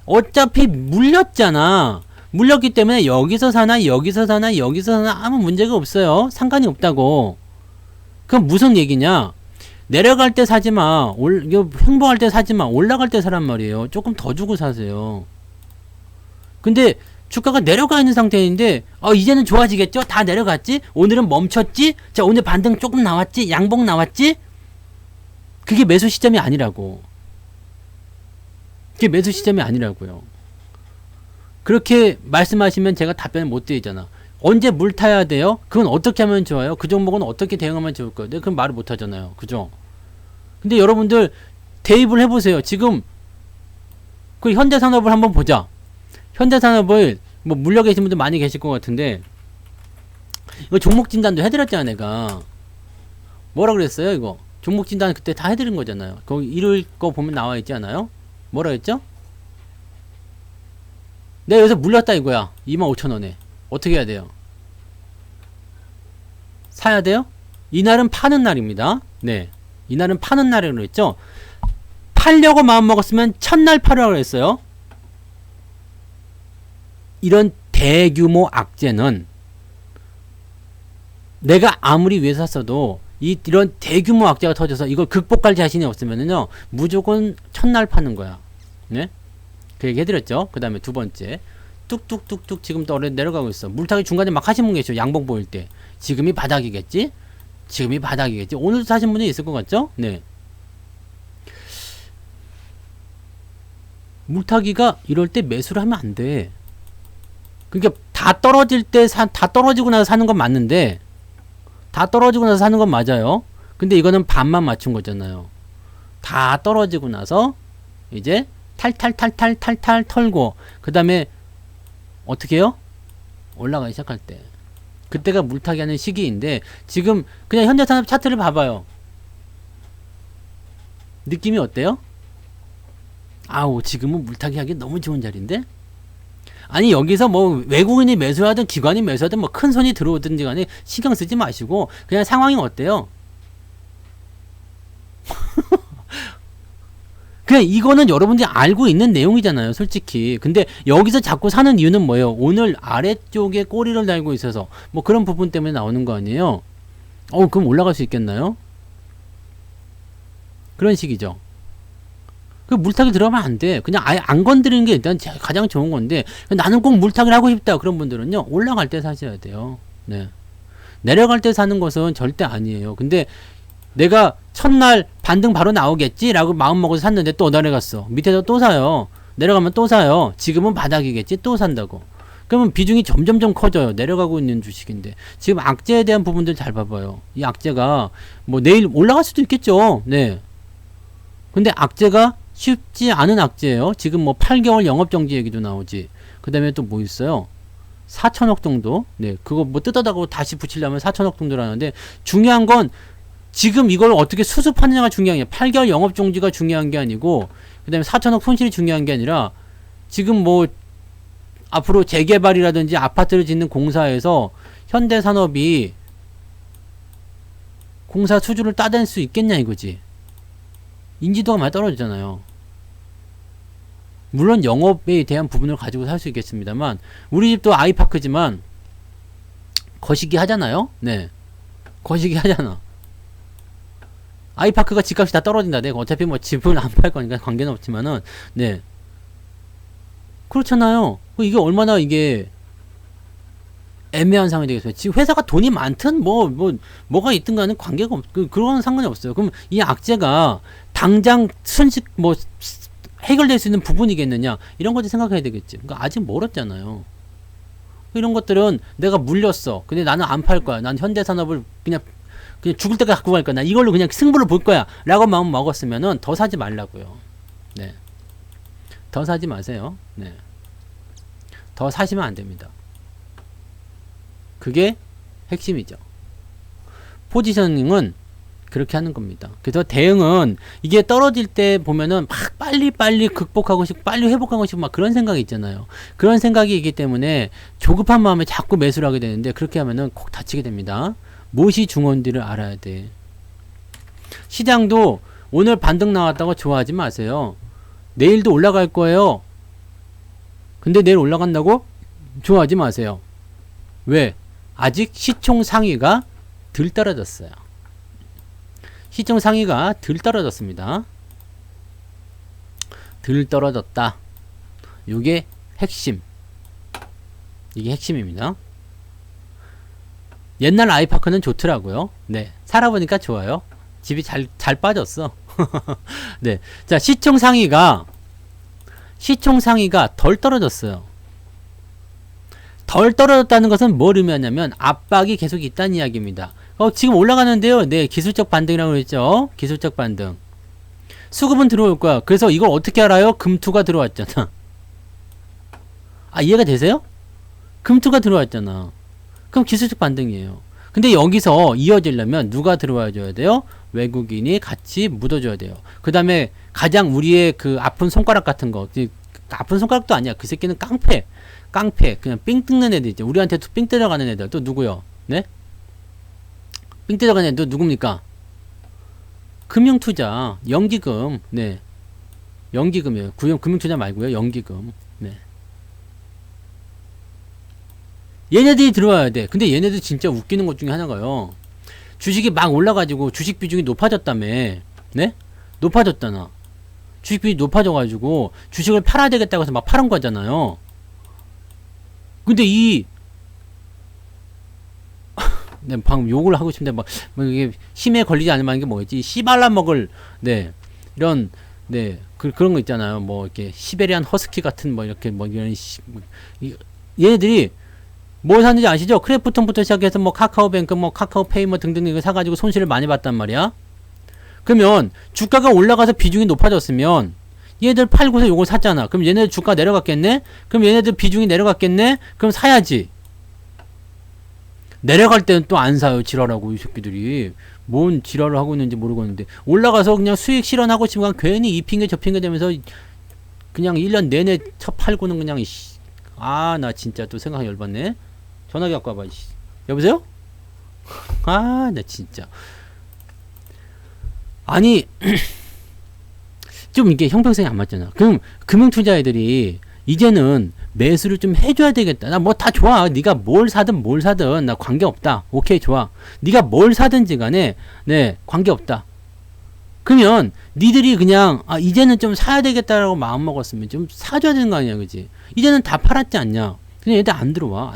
어차피 물렸잖아. 물렸기 때문에 여기서 사나 여기서 사나 여기서 사나 아무 문제가 없어요. 상관이 없다고. 그럼 무슨 얘기냐? 내려갈 때 사지마. 횡보할 때 사지마. 올라갈 때 사란 말이에요. 조금 더 주고 사세요. 근데 주가가 내려가 있는 상태인데 이제는 좋아지겠죠? 다 내려갔지? 오늘은 멈췄지? 자, 오늘 반등 조금 나왔지? 양봉 나왔지? 그게 매수 시점이 아니라고. 그게 매수 시점이 아니라고요. 그렇게 말씀하시면 제가 답변을 못 드리잖아. 언제 물 타야 돼요? 그건 어떻게 하면 좋아요? 그 종목은 어떻게 대응하면 좋을까요? 내가 그건 말을 못 하잖아요. 그죠? 근데 여러분들 대입을 해보세요. 지금 그 현대산업을 한번 보자. 현대산업을 뭐 물려 계신 분들 많이 계실 것 같은데, 이거 종목 진단도 해드렸잖아. 내가 뭐라 그랬어요? 이거 종목 진단 그때 다 해드린 거잖아요. 거기 이럴 거 보면 나와 있지 않아요? 뭐라 했죠? 내가 여기서 물렸다 이거야. 25,000원에 어떻게 해야 돼요? 사야 돼요? 이날은 파는 날입니다. 네, 이날은 파는 날이라고 했죠. 팔려고 마음 먹었으면 첫날 팔으라고 했어요. 이런 대규모 악재는 내가 아무리 위에서 샀어도 이런 대규모 악재가 터져서 이걸 극복할 자신이 없으면은요, 무조건 첫날 파는 거야. 네? 그 얘기 해드렸죠. 그 다음에 두 번째, 뚝뚝뚝뚝 지금 내려가고 있어. 물타기 중간에 막 하신 분 계셔. 양봉 보일 때. 지금이 바닥이겠지? 지금이 바닥이겠지? 오늘도 사신 분이 있을 것 같죠? 네. 물타기가 이럴 때 매수를 하면 안 돼. 그러니까 다 떨어질 때 다 떨어지고 나서 사는 건 맞는데, 다 떨어지고 나서 사는 건 맞아요. 근데 이거는 반만 맞춘 거잖아요. 다 떨어지고 나서 이제 탈탈 털고, 그 다음에 어떻게 해요? 올라가기 시작할 때, 그때가 물타기 하는 시기인데, 지금 그냥 현대산업 차트를 봐봐요. 느낌이 어때요? 지금은 물타기 하기 너무 좋은 자리인데? 아니, 여기서 뭐 외국인이 매수하든 기관이 매수하든 뭐 큰 손이 들어오든지 간에 신경 쓰지 마시고 그냥 상황이 어때요? 그냥 이거는 여러분들이 알고 있는 내용이잖아요, 솔직히. 근데 여기서 자꾸 사는 이유는 뭐예요? 오늘 아래쪽에 꼬리를 달고 있어서 뭐 그런 부분 때문에 나오는 거 아니에요? 그럼 올라갈 수 있겠나요? 그런 식이죠. 그 물타기 들어가면 안 돼. 그냥 아예 안 건드리는 게 일단 가장 좋은 건데, 나는 꼭 물타기를 하고 싶다. 그런 분들은요, 올라갈 때 사셔야 돼요. 네. 내려갈 때 사는 것은 절대 아니에요. 근데 내가 첫날 반등 바로 나오겠지? 라고 마음먹어서 샀는데 또 내려갔어. 밑에서 또 사요. 내려가면 또 사요. 지금은 바닥이겠지? 또 산다고. 그러면 비중이 점점점 커져요. 내려가고 있는 주식인데. 지금 악재에 대한 부분들 잘 봐봐요. 이 악재가 뭐 내일 올라갈 수도 있겠죠. 네. 근데 악재가 쉽지 않은 악재예요. 지금 뭐 8개월 영업정지 얘기도 나오지. 그 다음에 또 뭐 있어요? 4천억 정도? 네. 그거 뭐 뜯어다고 다시 붙이려면 4천억 정도라는데, 중요한 건 지금 이걸 어떻게 수습하느냐가 중요한 게, 8개월 영업정지가 중요한 게 아니고, 그 다음에 4천억 손실이 중요한 게 아니라, 지금 뭐 앞으로 재개발이라든지 아파트를 짓는 공사에서 현대산업이 공사 수주를 따낼 수 있겠냐 이거지. 인지도가 많이 떨어지잖아요. 물론 영업에 대한 부분을 가지고 살 수 있겠습니다만, 우리 집도 아이파크지만 거시기 하잖아요. 네, 거시기 하잖아. 아이파크가 집값이 다 떨어진다. 내가 어차피 뭐 집을 안 팔 거니까 관계는 없지만은, 네, 그렇잖아요. 이게 얼마나 이게 애매한 상황이 되겠어요. 지금 회사가 돈이 많든 뭐가 있든 간에 관계가 그런 상관이 없어요. 그럼 이 악재가 당장 뭐 해결될 수 있는 부분이겠느냐, 이런 것도 생각해야 되겠지. 그러니까 아직 멀었잖아요. 이런 것들은 내가 물렸어. 근데 나는 안 팔 거야. 난 현대산업을 그냥 죽을 때까지 갖고 갈 거야. 나 이걸로 그냥 승부를 볼 거야. 라고 마음 먹었으면은 더 사지 말라고요. 네. 더 사지 마세요. 네. 더 사시면 안 됩니다. 그게 핵심이죠. 포지셔닝은 그렇게 하는 겁니다. 그래서 대응은 이게 떨어질 때 보면은 막 빨리 극복하고 싶고 빨리 회복하고 싶고 막 그런 생각이 있잖아요. 그런 생각이 있기 때문에 조급한 마음에 자꾸 매수를 하게 되는데, 그렇게 하면은 꼭 다치게 됩니다. 무엇이 중요한지를 알아야 돼. 시장도 오늘 반등 나왔다고 좋아하지 마세요. 내일도 올라갈 거예요. 근데 내일 올라간다고 좋아하지 마세요. 왜? 아직 시총 상위가 덜 떨어졌어요. 시총 상위가 덜 떨어졌습니다. 덜 떨어졌다. 요게 핵심. 이게 핵심입니다. 옛날 아이파크는 좋더라고요. 네. 살아보니까 좋아요. 집이 잘 빠졌어. 네. 자, 시총 상위가 덜 떨어졌어요. 덜 떨어졌다는 것은 뭘 의미하냐면 압박이 계속 있다는 이야기입니다. 지금 올라가는데요. 네, 기술적 반등이라고 그랬죠. 기술적 반등. 수급은 들어올 거야. 그래서 이걸 어떻게 알아요? 금투가 들어왔잖아. 아, 이해가 되세요? 금투가 들어왔잖아. 그럼 기술적 반등이에요. 근데 여기서 이어지려면 누가 들어와 줘야 돼요? 외국인이 같이 묻어줘야 돼요. 그 다음에 가장 우리의 그 아픈 손가락 같은 거, 아픈 손가락도 아니야. 그 새끼는 깡패 그냥 삥 뜯는 애들 있죠. 우리한테도 삥 때려가는 애들 또 누구요? 네? 삥 때려가는 애들 누굽니까? 금융투자, 연기금. 네, 연기금이에요. 금융투자 말고요, 연기금. 네, 얘네들이 들어와야 돼. 근데 얘네들 진짜 웃기는 것 중에 하나가요, 주식이 막 올라가지고 주식 비중이 높아졌다며. 네? 높아졌잖아. 주식 비중이 높아져가지고 주식을 팔아야 되겠다고 해서 막 팔은 거잖아요. 근데 네, 방금 욕을 하고 싶은데 뭐 이게 힘에 걸리지 않을 만한 게 뭐겠지? 씨발라 먹을, 네, 이런, 네, 그런 거 있잖아요. 뭐 이렇게 시베리안 허스키 같은 뭐 이렇게 뭐 이런 얘네들이 뭘 샀는지 아시죠? 크래프톤부터 시작해서 뭐 카카오뱅크, 뭐 카카오페이 뭐 등등 이거 사가지고 손실을 많이 봤단 말이야. 그러면 주가가 올라가서 비중이 높아졌으면 얘들 팔고서 요걸 샀잖아. 그럼 얘네들 주가 내려갔겠네? 그럼 얘네들 비중이 내려갔겠네? 그럼 사야지. 내려갈 때는 또 안 사요. 지랄하고 이 새끼들이. 뭔 지랄을 하고 있는지 모르겠는데, 올라가서 그냥 수익 실현하고 싶으면 괜히 이 핑계 저 핑계 되면서 그냥 1년 내내 쳐 팔고는 그냥 아, 나 진짜 또 생각 열받네. 전화기 갖고 와봐. 여보세요? 아, 나 진짜. 아니 좀 이게 형평성이 안 맞잖아. 그럼 금융투자 애들이 이제는 매수를 좀 해줘야 되겠다. 나 뭐 다 좋아. 네가 뭘 사든 나 관계없다. 오케이, 좋아. 네가 뭘 사든지 간에 네, 관계없다. 그러면 니들이 그냥 이제는 좀 사야 되겠다라고 마음 먹었으면 좀 사줘야 되는 거 아니야, 그지? 이제는 다 팔았지 않냐? 근데 얘들 안 들어와.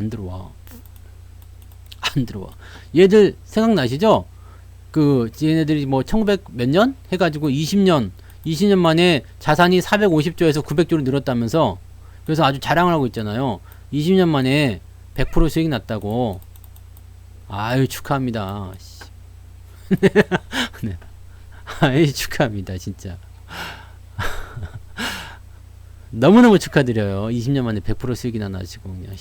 얘들 생각나시죠? 얘네들이 뭐 1900 몇 년 해가지고 20년 만에 자산이 450조에서 900조로 늘었다면서. 그래서 아주 자랑을 하고 있잖아요. 20년 만에 100% 수익 났다고. 아유, 축하합니다. 네. 아이, 축하합니다, 진짜. 너무너무 축하드려요. 20년 만에 100% 수익이나 나시고, 그냥,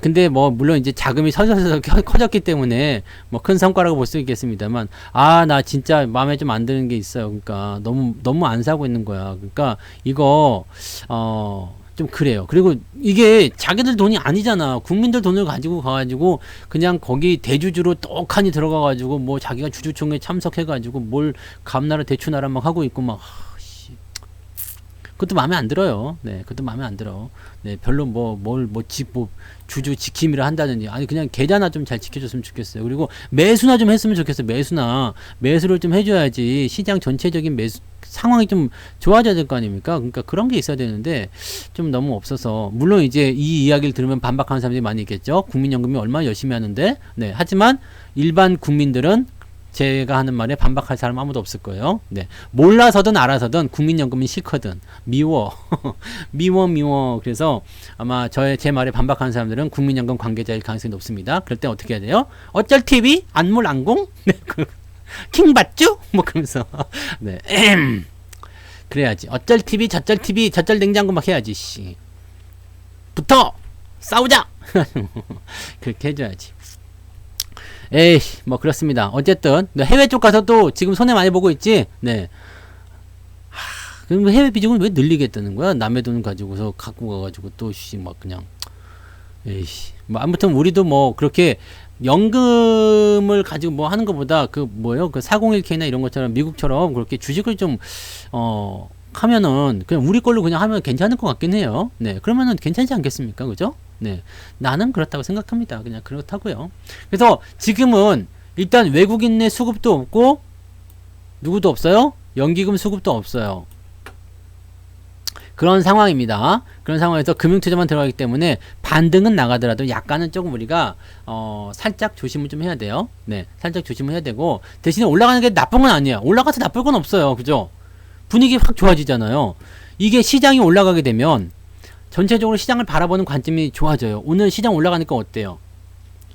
근데 뭐, 물론 이제 자금이 서서서 커졌기 때문에, 뭐, 큰 성과라고 볼 수 있겠습니다만, 나 진짜 마음에 좀 안 드는 게 있어요. 그러니까, 너무 안 사고 있는 거야. 그러니까, 이거, 좀 그래요. 그리고 이게 자기들 돈이 아니잖아. 국민들 돈을 가지고 가가지고 그냥 거기 대주주로 떡하니 들어가가지고 뭐 자기가 주주총회 참석해가지고 뭘 감나라 대추나라 막 하고 있고 막 그것도 마음에 안 들어요. 네, 그것도 마음에 안 들어. 네, 별로 주주 지킴이를 한다든지 아니 그냥 계좌나 좀 잘 지켜줬으면 좋겠어요. 그리고 매수나 좀 했으면 좋겠어요. 매수를 좀 해줘야지 시장 전체적인 매수 상황이 좀 좋아져야 될 거 아닙니까? 그러니까 그런 게 있어야 되는데 좀 너무 없어서 물론 이제 이 이야기를 들으면 반박하는 사람들이 많이 있겠죠. 국민연금이 얼마나 열심히 하는데 네, 하지만 일반 국민들은 제가 하는 말에 반박할 사람 아무도 없을 거예요. 네. 몰라서든 알아서든 국민연금이 싫거든. 미워. 미워. 그래서 아마 제 말에 반박하는 사람들은 국민연금 관계자일 가능성이 높습니다. 그럴 때 어떻게 해야 돼요? 어쩔 TV? 안물안공? 네. 킹받쥬? 뭐 그러면서. 네. 그래야지. 어쩔 TV, 저쩔 TV, 저쩔 냉장고 막 해야지. 씨. 붙어! 싸우자! 그렇게 해줘야지. 에이, 뭐, 그렇습니다. 어쨌든, 해외 쪽 가서 또 지금 손해 많이 보고 있지? 네. 그럼 해외 비중을 왜 늘리겠다는 거야? 남의 돈 가지고서 갖고 가가지고 또, 막 그냥. 에이씨. 뭐, 아무튼 우리도 뭐, 그렇게 연금을 가지고 뭐 하는 것보다 그 401k나 이런 것처럼 미국처럼 그렇게 주식을 좀, 하면은 그냥 우리 걸로 그냥 하면 괜찮을 것 같긴 해요. 네. 그러면은 괜찮지 않겠습니까? 그죠? 네. 나는 그렇다고 생각합니다. 그냥 그렇다고요. 그래서 지금은 일단 외국인 내 수급도 없고 누구도 없어요. 연기금 수급도 없어요. 그런 상황입니다. 그런 상황에서 금융투자만 들어가기 때문에 반등은 나가더라도 약간은 조금 우리가 살짝 조심을 좀 해야 돼요. 네. 살짝 조심을 해야 되고 대신에 올라가는 게 나쁜 건 아니에요. 올라가서 나쁠 건 없어요. 그죠? 분위기 확 좋아지잖아요. 이게 시장이 올라가게 되면 전체적으로 시장을 바라보는 관점이 좋아져요. 오늘 시장 올라가니까 어때요?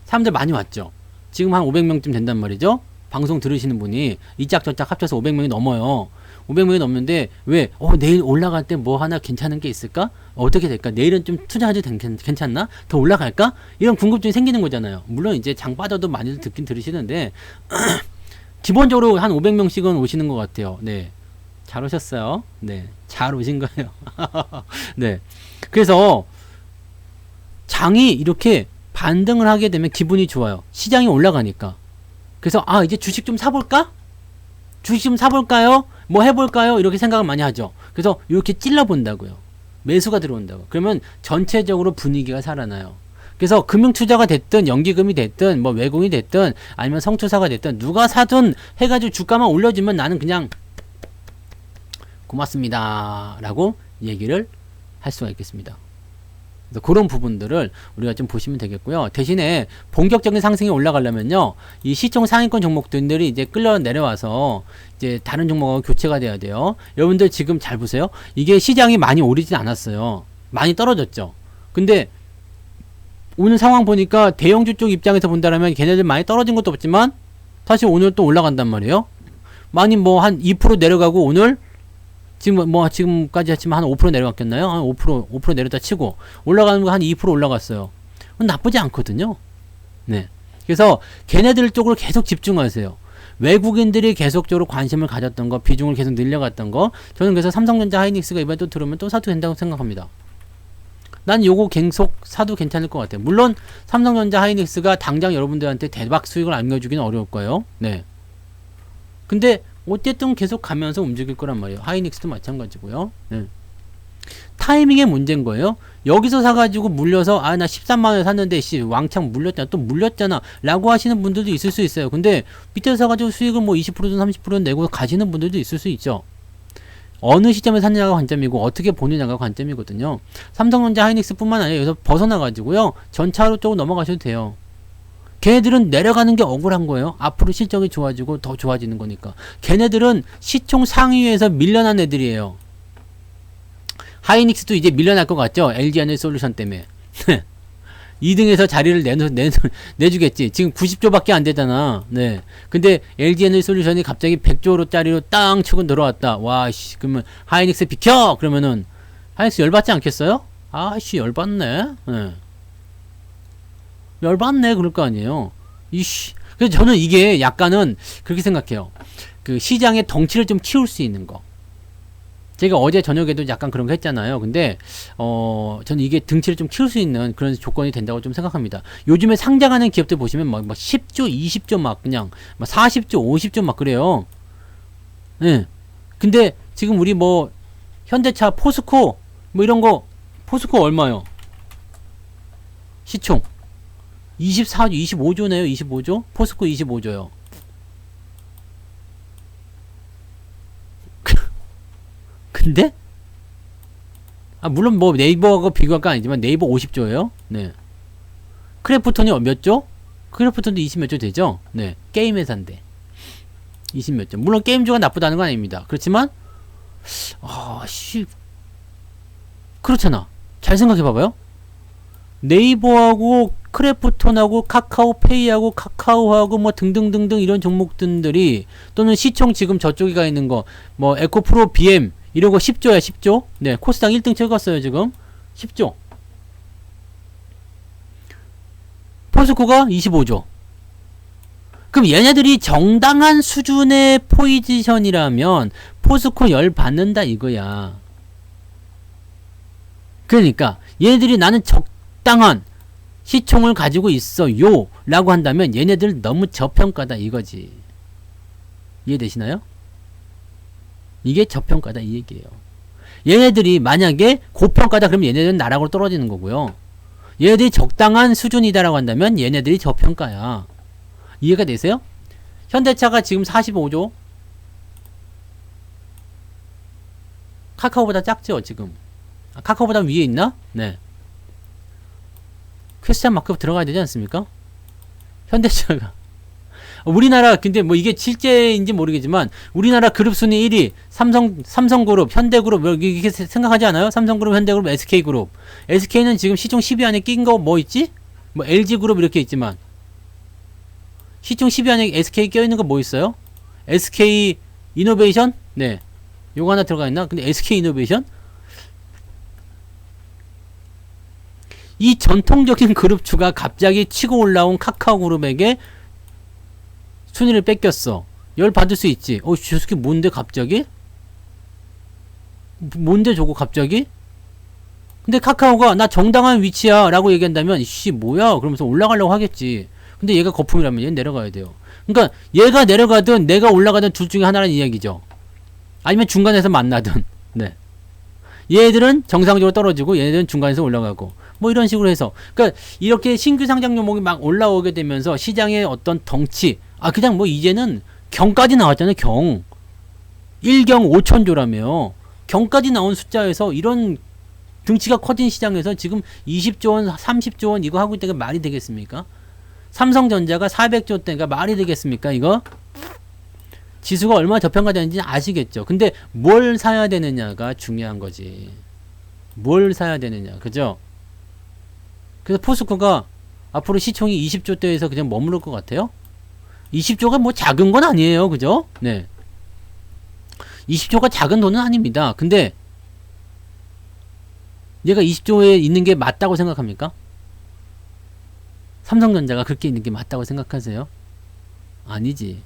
사람들 많이 왔죠. 지금 한 500명쯤 된단 말이죠. 방송 들으시는 분이 이짝저짝 합쳐서 500명이 넘어요. 500명이 넘는데 왜? 내일 올라갈 때 뭐 하나 괜찮은 게 있을까? 어떻게 될까? 내일은 좀 투자해도 괜찮나? 더 올라갈까? 이런 궁금증이 생기는 거잖아요. 물론 이제 장 빠져도 많이들 듣긴 들으시는데 기본적으로 한 500명씩은 오시는 것 같아요. 네. 잘 오셨어요. 네. 잘 오신 거예요. 네. 그래서 장이 이렇게 반등을 하게 되면 기분이 좋아요. 시장이 올라가니까. 그래서 이제 주식 좀 사볼까? 주식 좀 사볼까요? 뭐 해볼까요? 이렇게 생각을 많이 하죠. 그래서 이렇게 찔러본다고요. 매수가 들어온다고. 그러면 전체적으로 분위기가 살아나요. 그래서 금융투자가 됐든 연기금이 됐든 뭐 외국인이 됐든 아니면 성투사가 됐든 누가 사든 해가지고 주가만 올려주면 나는 그냥 고맙습니다 라고 얘기를 할 수가 있겠습니다. 그래서 그런 부분들을 우리가 좀 보시면 되겠고요. 대신에 본격적인 상승이 올라가려면요, 이 시총 상위권 종목들이 이제 끌려 내려와서 이제 다른 종목하고 교체가 돼야 돼요. 여러분들 지금 잘 보세요. 이게 시장이 많이 오르진 않았어요. 많이 떨어졌죠. 근데 오늘 상황 보니까 대형주 쪽 입장에서 본다면 걔네들 많이 떨어진 것도 없지만 사실 오늘 또 올라간단 말이에요. 많이 뭐 한 2% 내려가고 오늘 지금까지 했지만 한 5% 내려갔겠나요? 한 5% 내렸다 치고 올라가는 거 한 2% 올라갔어요. 나쁘지 않거든요. 네. 그래서 걔네들 쪽으로 계속 집중하세요. 외국인들이 계속적으로 관심을 가졌던 거, 비중을 계속 늘려갔던 거, 저는 그래서 삼성전자 하이닉스가 이번에 또 들어오면 또 사도 된다고 생각합니다. 난 요거 계속 사도 괜찮을 것 같아요. 물론 삼성전자 하이닉스가 당장 여러분들한테 대박 수익을 안겨주기는 어려울 거예요. 네. 근데 어쨌든 계속 가면서 움직일 거란 말이에요. 하이닉스도 마찬가지고요. 네. 타이밍의 문제인 거예요. 여기서 사가지고 물려서 아 나 13만원에 샀는데 씨 왕창 물렸잖아 또 물렸잖아 라고 하시는 분들도 있을 수 있어요. 근데 밑에서 사가지고 수익을 뭐 20%든 30%든 내고 가시는 분들도 있을 수 있죠. 어느 시점에 샀느냐가 관점이고 어떻게 보느냐가 관점이거든요. 삼성전자 하이닉스 뿐만 아니라 여기서 벗어나가지고요 전차로 쪽으로 넘어가셔도 돼요. 걔네들은 내려가는 게 억울한 거예요. 앞으로 실적이 좋아지고 더 좋아지는 거니까. 걔네들은 시총 상위에서 밀려난 애들이에요. 하이닉스도 이제 밀려날 것 같죠? LG에너지솔루션 때문에. 2등에서 자리를 내주겠지. 지금 90조밖에 안 되잖아. 네. 근데 LG에너지솔루션이 갑자기 100조짜리로 땅 치고 들어왔다. 와, 씨. 그러면 하이닉스 비켜! 그러면은 하이닉스 열받지 않겠어요? 아씨, 열받네. 네. 열받네. 그럴 거 아니에요. 이씨. 그래서 저는 이게 약간은 그렇게 생각해요. 그 시장의 덩치를 좀 키울 수 있는 거. 제가 어제 저녁에도 약간 그런 거 했잖아요. 근데 저는 이게 등치를 좀 키울 수 있는 그런 조건이 된다고 좀 생각합니다. 요즘에 상장하는 기업들 보시면 막 10조, 20조 막 그냥 막 40조, 50조 막 그래요. 네. 근데 지금 우리 뭐 현대차, 포스코 뭐 이런 거 포스코 얼마요? 시총 24조, 25조네요. 25조? 포스코 25조요. 근데 물론 뭐 네이버하고 비교할 건 아니지만 네이버 50조예요. 네. 크래프톤이 몇 조? 크래프톤도 20 몇 조 되죠? 네. 게임 회사인데 20 몇 조. 물론 게임주가 나쁘다는 건 아닙니다. 그렇지만 그렇잖아. 잘 생각해 봐봐요. 네이버하고 크래프톤하고 카카오페이하고 카카오하고 뭐 등등등등 이런 종목들이 또는 시총 지금 저쪽에 가 있는 거 뭐 에코프로 BM 이런 거 10조야 10조. 네, 코스닥 1등 찍었어요 지금 10조. 포스코가 25조. 그럼 얘네들이 정당한 수준의 포지션이라면 포스코 열 받는다 이거야. 그러니까 얘네들이 나는 적당한 시총을 가지고 있어요 라고 한다면 얘네들 너무 저평가다 이거지. 이해되시나요? 이게 저평가다 이 얘기예요. 얘네들이 만약에 고평가다 그러면 얘네들은 나락으로 떨어지는 거고요. 얘네들이 적당한 수준이다라고 한다면 얘네들이 저평가야. 이해가 되세요? 현대차가 지금 45조. 카카오보다 작죠 지금. 카카오보다 위에 있나? 네. 퀘스천 마크 들어가야 되지 않습니까? 현대차가 우리나라 근데 뭐 이게 실제인지 모르겠지만 우리나라 그룹 순위 1위 삼성그룹, 현대그룹 이렇게 생각하지 않아요? 삼성그룹, 현대그룹, SK그룹. SK는 지금 시총 10위 안에 낀 거 뭐 있지? 뭐 LG그룹 이렇게 있지만 시총 10위 안에 SK 껴있는 거 뭐 있어요? SK 이노베이션? 네. 요거 하나 들어가 있나? 근데 SK 이노베이션? 이 전통적인 그룹주가 갑자기 치고 올라온 카카오그룹에게 순위를 뺏겼어. 열 받을 수 있지. 저 새끼 뭔데 갑자기? 뭔데 저거 갑자기? 근데 카카오가 나 정당한 위치야 라고 얘기한다면 씨 뭐야 그러면서 올라가려고 하겠지. 근데 얘가 거품이라면 얘는 내려가야 돼요. 그러니까 얘가 내려가든 내가 올라가든 둘 중에 하나라는 이야기죠. 아니면 중간에서 만나든. 네. 얘들은 정상적으로 떨어지고 얘네들은 중간에서 올라가고 뭐 이런 식으로 해서 그러니까 이렇게 신규 상장 종목이 막 올라오게 되면서 시장의 어떤 덩치 그냥 뭐 이제는 경까지 나왔잖아요. 경 1경 5천조라며 경까지 나온 숫자에서 이런 등치가 커진 시장에서 지금 20조원 30조원 이거 하고 있다가 말이 되겠습니까? 삼성전자가 400조 대가 말이 되겠습니까 이거? 지수가 얼마나 저평가되는지 아시겠죠? 근데 뭘 사야 되느냐가 중요한 거지. 뭘 사야 되느냐 그죠? 그래서 포스코가 앞으로 시총이 20조 대에서 그냥 머무를 것 같아요. 20조가 뭐 작은 건 아니에요. 그죠? 네. 20조가 작은 돈은 아닙니다. 근데 얘가 20조에 있는 게 맞다고 생각합니까? 삼성전자가 그렇게 있는 게 맞다고 생각하세요? 아니지.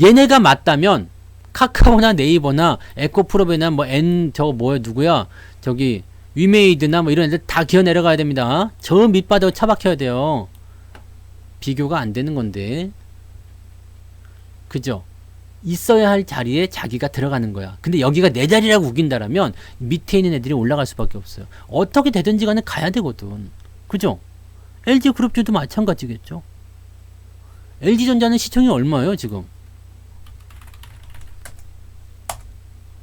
얘네가 맞다면 카카오나 네이버나 에코프로베나 뭐 누구야? 저기 위메이드나 뭐 이런 애들 다 기어 내려가야 됩니다. 저 밑바닥 처박혀야 돼요. 비교가 안 되는 건데. 그죠? 있어야 할 자리에 자기가 들어가는 거야. 근데 여기가 내 자리라고 우긴다라면 밑에 있는 애들이 올라갈 수밖에 없어요. 어떻게 되든지 간에 가야 되거든. 그죠? LG그룹주도 마찬가지겠죠. LG전자는 시총이 얼마예요 지금?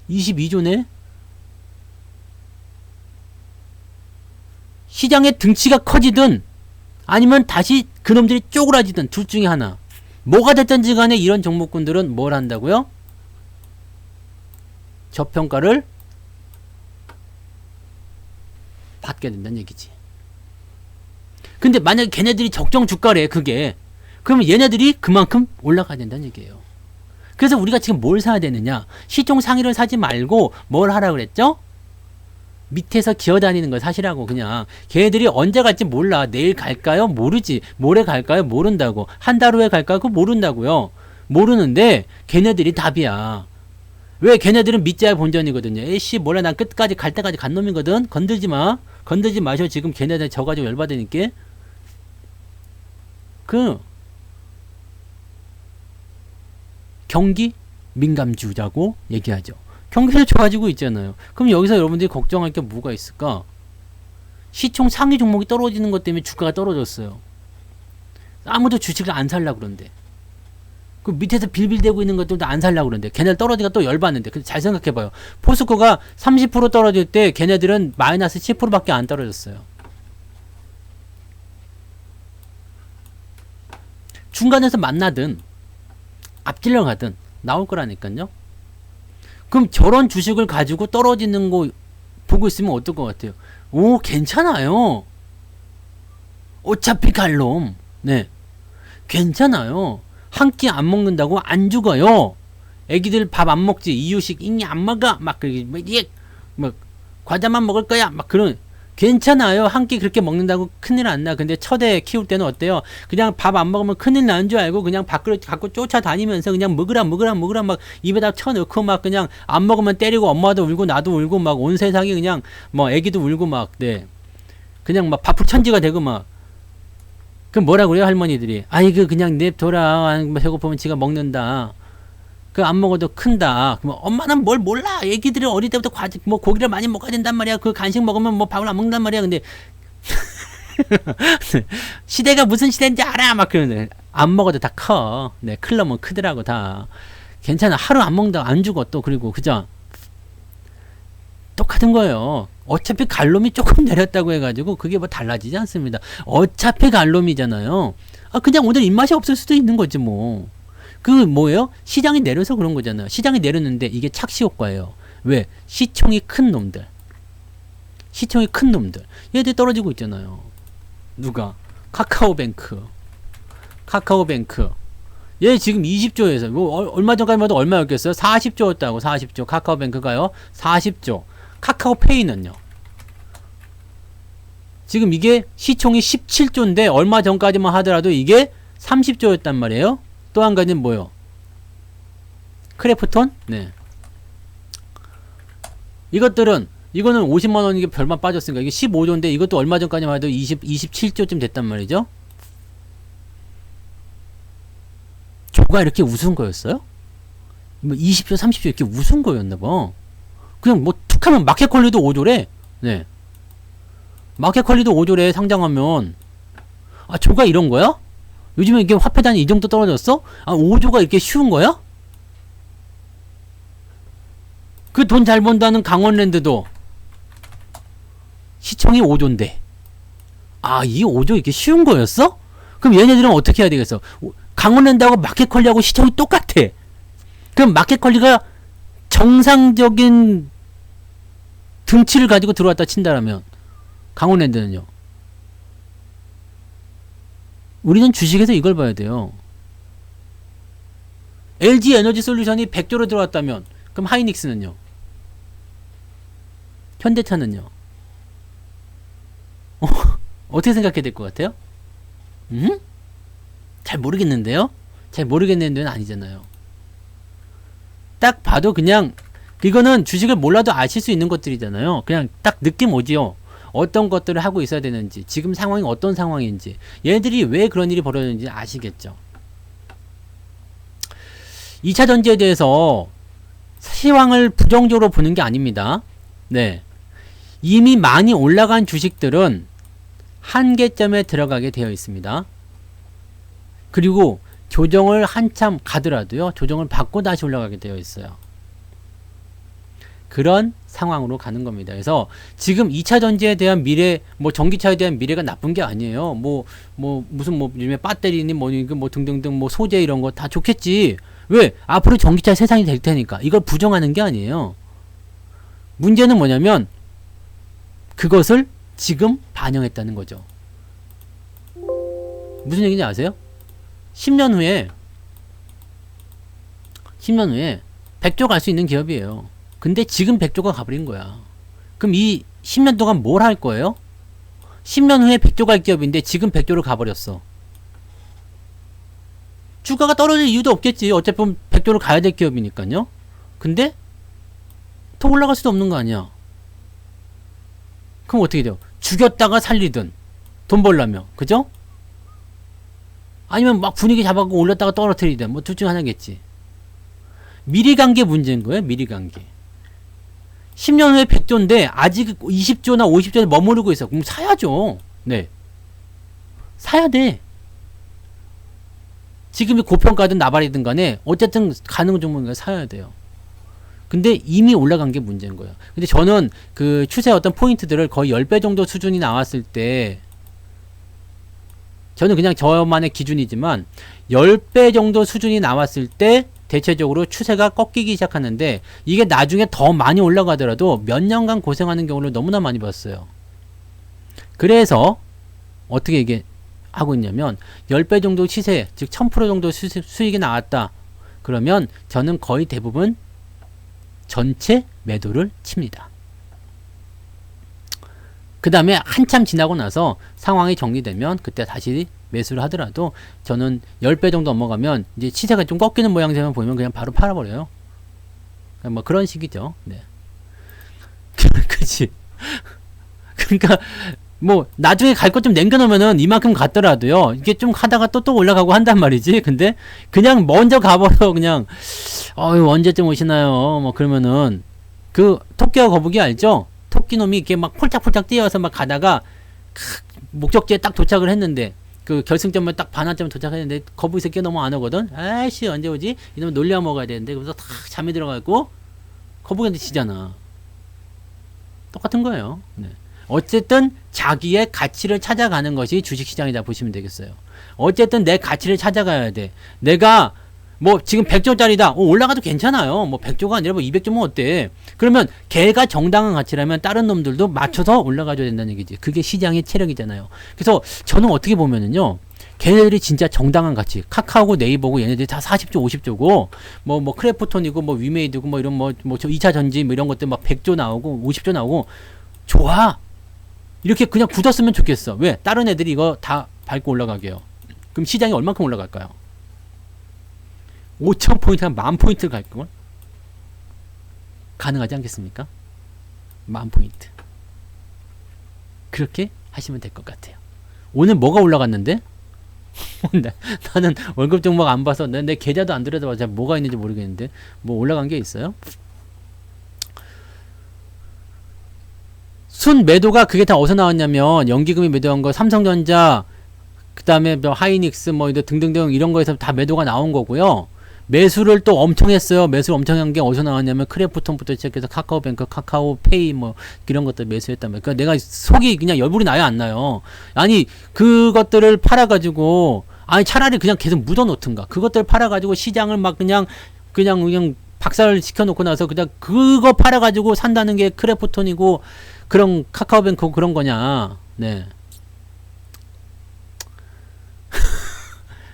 22조네? 시장의 등치가 커지든 아니면 다시 그놈들이 쪼그라지든 둘 중에 하나. 뭐가 됐든지 간에 이런 종목군들은 뭘 한다고요? 저평가를 받게 된다는 얘기지. 근데 만약에 걔네들이 적정 주가래 그게, 그러면 얘네들이 그만큼 올라가야 된다는 얘기예요. 그래서 우리가 지금 뭘 사야 되느냐? 시총 상위를 사지 말고 뭘 하라 그랬죠? 밑에서 기어다니는 걸 사시라고. 그냥 걔네들이 언제 갈지 몰라. 내일 갈까요? 모르지. 모레 갈까요? 모른다고. 한 달 후에 갈까요? 그거 모른다고요. 모르는데 걔네들이 답이야. 왜? 걔네들은 밑자야 본전이거든요. 에이씨 몰라, 난 끝까지 갈 때까지 간 놈이거든. 건들지 마. 건들지 마셔. 지금 걔네들 져가지고 열받으니까. 경기 민감주라고 얘기하죠. 경기도 좋아지고 있잖아요. 그럼 여기서 여러분들이 걱정할 게 뭐가 있을까? 시총 상위 종목이 떨어지는 것 때문에 주가가 떨어졌어요. 아무도 주식을 안 살려고 그러는데. 그 밑에서 빌빌대고 있는 것들도 안 살려고 그러는데. 걔네들 떨어지니까 또 열받는데. 근데 잘 생각해봐요. 포스코가 30% 떨어질 때 걔네들은 마이너스 10%밖에 안 떨어졌어요. 중간에서 만나든 앞질러 가든 나올 거라니까요. 그럼 저런 주식을 가지고 떨어지는 거 보고 있으면 어떨 것 같아요? 오, 괜찮아요. 어차피 갈 놈. 네. 괜찮아요. 한 끼 안 먹는다고 안 죽어요. 애기들 밥 안 먹지. 이유식 인기 안 먹어. 막 과자만 먹을 거야. 막 그런. 괜찮아요. 한 끼 그렇게 먹는다고 큰일 안 나. 근데 첫애 키울 때는 어때요? 그냥 밥 안 먹으면 큰일 나는 줄 알고 그냥 밖으로 갖고 쫓아다니면서 그냥 먹으라 막 입에다 쳐넣고 막 그냥 안 먹으면 때리고 엄마도 울고 나도 울고 막 온 세상이 그냥 뭐 애기도 울고 막, 네. 그냥 막 밥풀천지가 되고 막. 그럼 뭐라 그래요 할머니들이? 아이고 그냥 냅둬라. 배고프면 지가 먹는다. 그 안 먹어도 큰다. 그럼 엄마는 뭘 몰라. 애기들이 어릴 때부터 뭐 고기를 많이 먹어야 된단 말이야. 그 간식 먹으면 뭐 밥을 안 먹는단 말이야. 근데 시대가 무슨 시대인지 알아. 막 그러네. 안 먹어도 다 커. 네, 클러면 크더라고 다. 괜찮아. 하루 안 먹는다고 안 죽어 또. 그리고 그죠? 똑같은 거예요. 어차피 갈놈이 조금 내렸다고 해가지고 그게 뭐 달라지지 않습니다. 어차피 갈놈이잖아요. 아 그냥 오늘 입맛이 없을 수도 있는 거지 뭐. 그 뭐예요? 시장이 내려서 그런 거잖아요. 시장이 내렸는데 이게 착시 효과예요. 왜? 시총이 큰 놈들. 시총이 큰 놈들. 얘들 떨어지고 있잖아요. 누가? 카카오뱅크. 얘 지금 20조에서 얼마 전까지만 해도 얼마였겠어요? 40조였다고. 40조. 카카오뱅크가요. 40조. 카카오페이는요. 지금 이게 시총이 17조인데 얼마 전까지만 하더라도 이게 30조였단 말이에요. 또 한 가지는 뭐요? 크래프톤? 네. 이거는 50만원 이게 별만 빠졌으니까 이게 15조인데 이것도 얼마 전까지만 해도 27조쯤 됐단 말이죠. 조가 이렇게 우스운 거였어요? 뭐 20조, 30조 이렇게 우스운 거였나봐. 그냥 뭐 툭 하면 마켓컬리도 5조래. 네. 마켓컬리도 5조래 상장하면. 아, 조가 이런 거야? 요즘에 이게 화폐단위 이 정도 떨어졌어? 아, 5조가 이렇게 쉬운 거야? 그 돈 잘 번다는 강원랜드도 시총이 5조인데. 아, 이 5조 이렇게 쉬운 거였어? 그럼 얘네들은 어떻게 해야 되겠어? 강원랜드하고 마켓컬리하고 시총이 똑같아. 그럼 마켓컬리가 정상적인 등치를 가지고 들어왔다 친다라면 강원랜드는요? 우리는 주식에서 이걸 봐야 돼요. LG 에너지 솔루션이 100조로 들어왔다면 그럼 하이닉스는요? 현대차는요? 어떻게 생각해야 될 것 같아요? 잘 모르겠는데요? 잘 모르겠는데는 아니잖아요. 딱 봐도 그냥 이거는 주식을 몰라도 아실 수 있는 것들이잖아요. 그냥 딱 느낌 오지요. 어떤 것들을 하고 있어야 되는지, 지금 상황이 어떤 상황인지, 얘들이 왜 그런 일이 벌어졌는지 아시겠죠. 2차 전지에 대해서 시황을 부정적으로 보는 게 아닙니다. 네. 이미 많이 올라간 주식들은 한계점에 들어가게 되어 있습니다. 그리고 조정을 한참 가더라도요, 조정을 받고 다시 올라가게 되어 있어요. 그런 상황으로 가는 겁니다. 그래서 지금 2차 전지에 대한 미래, 뭐 전기차에 대한 미래가 나쁜 게 아니에요. 무슨 요즘에 배터리니 뭐 등등등 뭐 소재 이런 거 다 좋겠지. 왜? 앞으로 전기차 세상이 될 테니까. 이걸 부정하는 게 아니에요. 문제는 뭐냐면 그것을 지금 반영했다는 거죠. 무슨 얘기인지 아세요? 10년 후에 100조 갈 수 있는 기업이에요. 근데 지금 100조가 가버린 거야. 그럼 이 10년 동안 뭘 할 거예요? 10년 후에 100조 갈 기업인데 지금 100조를 가버렸어. 주가가 떨어질 이유도 없겠지. 어차피 100조를 가야 될 기업이니까요. 근데 더 올라갈 수도 없는 거 아니야. 그럼 어떻게 돼요? 죽였다가 살리든 돈 벌려면, 그죠? 아니면 막 분위기 잡아갖고 올렸다가 떨어뜨리든 뭐 둘 중 하나겠지. 미리 관계 문제인 거예요. 미리 관계. 10년 후에 100조인데 아직 20조나 50조에 머무르고 있어. 그럼 사야죠. 네. 사야 돼. 지금이 고평가든 나발이든 간에 어쨌든 가는 종목은 사야 돼요. 근데 이미 올라간 게 문제인 거예요. 근데 저는 그 추세 어떤 포인트들을 거의 10배 정도 수준이 나왔을 때, 저는 그냥 저만의 기준이지만 10배 정도 수준이 나왔을 때 대체적으로 추세가 꺾이기 시작하는데, 이게 나중에 더 많이 올라가더라도 몇 년간 고생하는 경우를 너무나 많이 봤어요. 그래서 어떻게 이게 하고 있냐면 10배 정도 시세, 즉 1000% 정도 수익이 나왔다. 그러면 저는 거의 대부분 전체 매도를 칩니다. 그 다음에 한참 지나고 나서 상황이 정리되면 그때 다시 매수를 하더라도 저는 10배 정도 넘어가면 이제 시세가 좀 꺾이는 모양새만 보이면 그냥 바로 팔아버려요. 뭐 그런 식이죠. 네. 그치. 그러니까 뭐 나중에 갈 것 좀 남겨놓으면은 이만큼 갔더라도요, 이게 좀 하다가 또 올라가고 한단 말이지. 근데 그냥 먼저 가버려. 그냥 언제쯤 오시나요? 뭐 그러면은 그 토끼와 거북이 알죠? 토끼놈이 이렇게 막 폴짝폴짝 뛰어서 막 가다가 목적지에 딱 도착을 했는데, 그 결승점에 딱 반환점에 도착했는데 거북이 새끼가 너무 안 오거든. 아이씨 언제 오지? 이러면 놀려 먹어야 되는데, 그래서 탁 잠이 들어가고 거북이한테 지잖아. 똑같은 거예요. 네. 어쨌든 자기의 가치를 찾아가는 것이 주식시장이다 보시면 되겠어요. 어쨌든 내 가치를 찾아가야 돼. 내가 뭐 지금 100조짜리다. 올라가도 괜찮아요. 뭐 100조가 아니라 뭐 200조면 어때? 그러면 걔가 정당한 가치라면 다른 놈들도 맞춰서 올라가줘야 된다는 얘기지. 그게 시장의 체력이잖아요. 그래서 저는 어떻게 보면은요, 걔네들이 진짜 정당한 가치, 카카오고 네이버고 얘네들이 다 40조 50조고 뭐 크래프톤이고 뭐 위메이드고 뭐 이런 뭐 2차 전지 뭐 이런 것들 막 100조 나오고 50조 나오고 좋아. 이렇게 그냥 굳었으면 좋겠어. 왜? 다른 애들이 이거 다 밟고 올라가게요. 그럼 시장이 얼만큼 올라갈까요? 5,000포인트, 10,000포인트를 갈걸? 가능하지 않겠습니까? 10,000포인트. 그렇게 하시면 될 것 같아요. 오늘 뭐가 올라갔는데? 나는 월급 종목 안 봐서 내 계좌도 안 들여다봐서 뭐가 있는지 모르겠는데 뭐 올라간 게 있어요? 순 매도가 그게 다 어디서 나왔냐면, 연기금이 매도한 거 삼성전자, 그 다음에 뭐 하이닉스 뭐 등등등 이런 거에서 다 매도가 나온 거고요. 매수를 또 엄청 했어요. 매수를 엄청 한 게 어디서 나왔냐면 크래프톤부터 시작해서 카카오뱅크, 카카오페이 뭐 이런 것들 매수했단 말이에요. 그러니까 내가 속이 그냥 열불이 나요, 안 나요? 아니 그것들을 팔아가지고, 아니 차라리 그냥 계속 묻어놓든가. 그것들 팔아가지고 시장을 막 그냥 박살을 시켜놓고 나서 그냥 그거 팔아가지고 산다는 게 크래프톤이고 그런 카카오뱅크 그런 거냐. 네.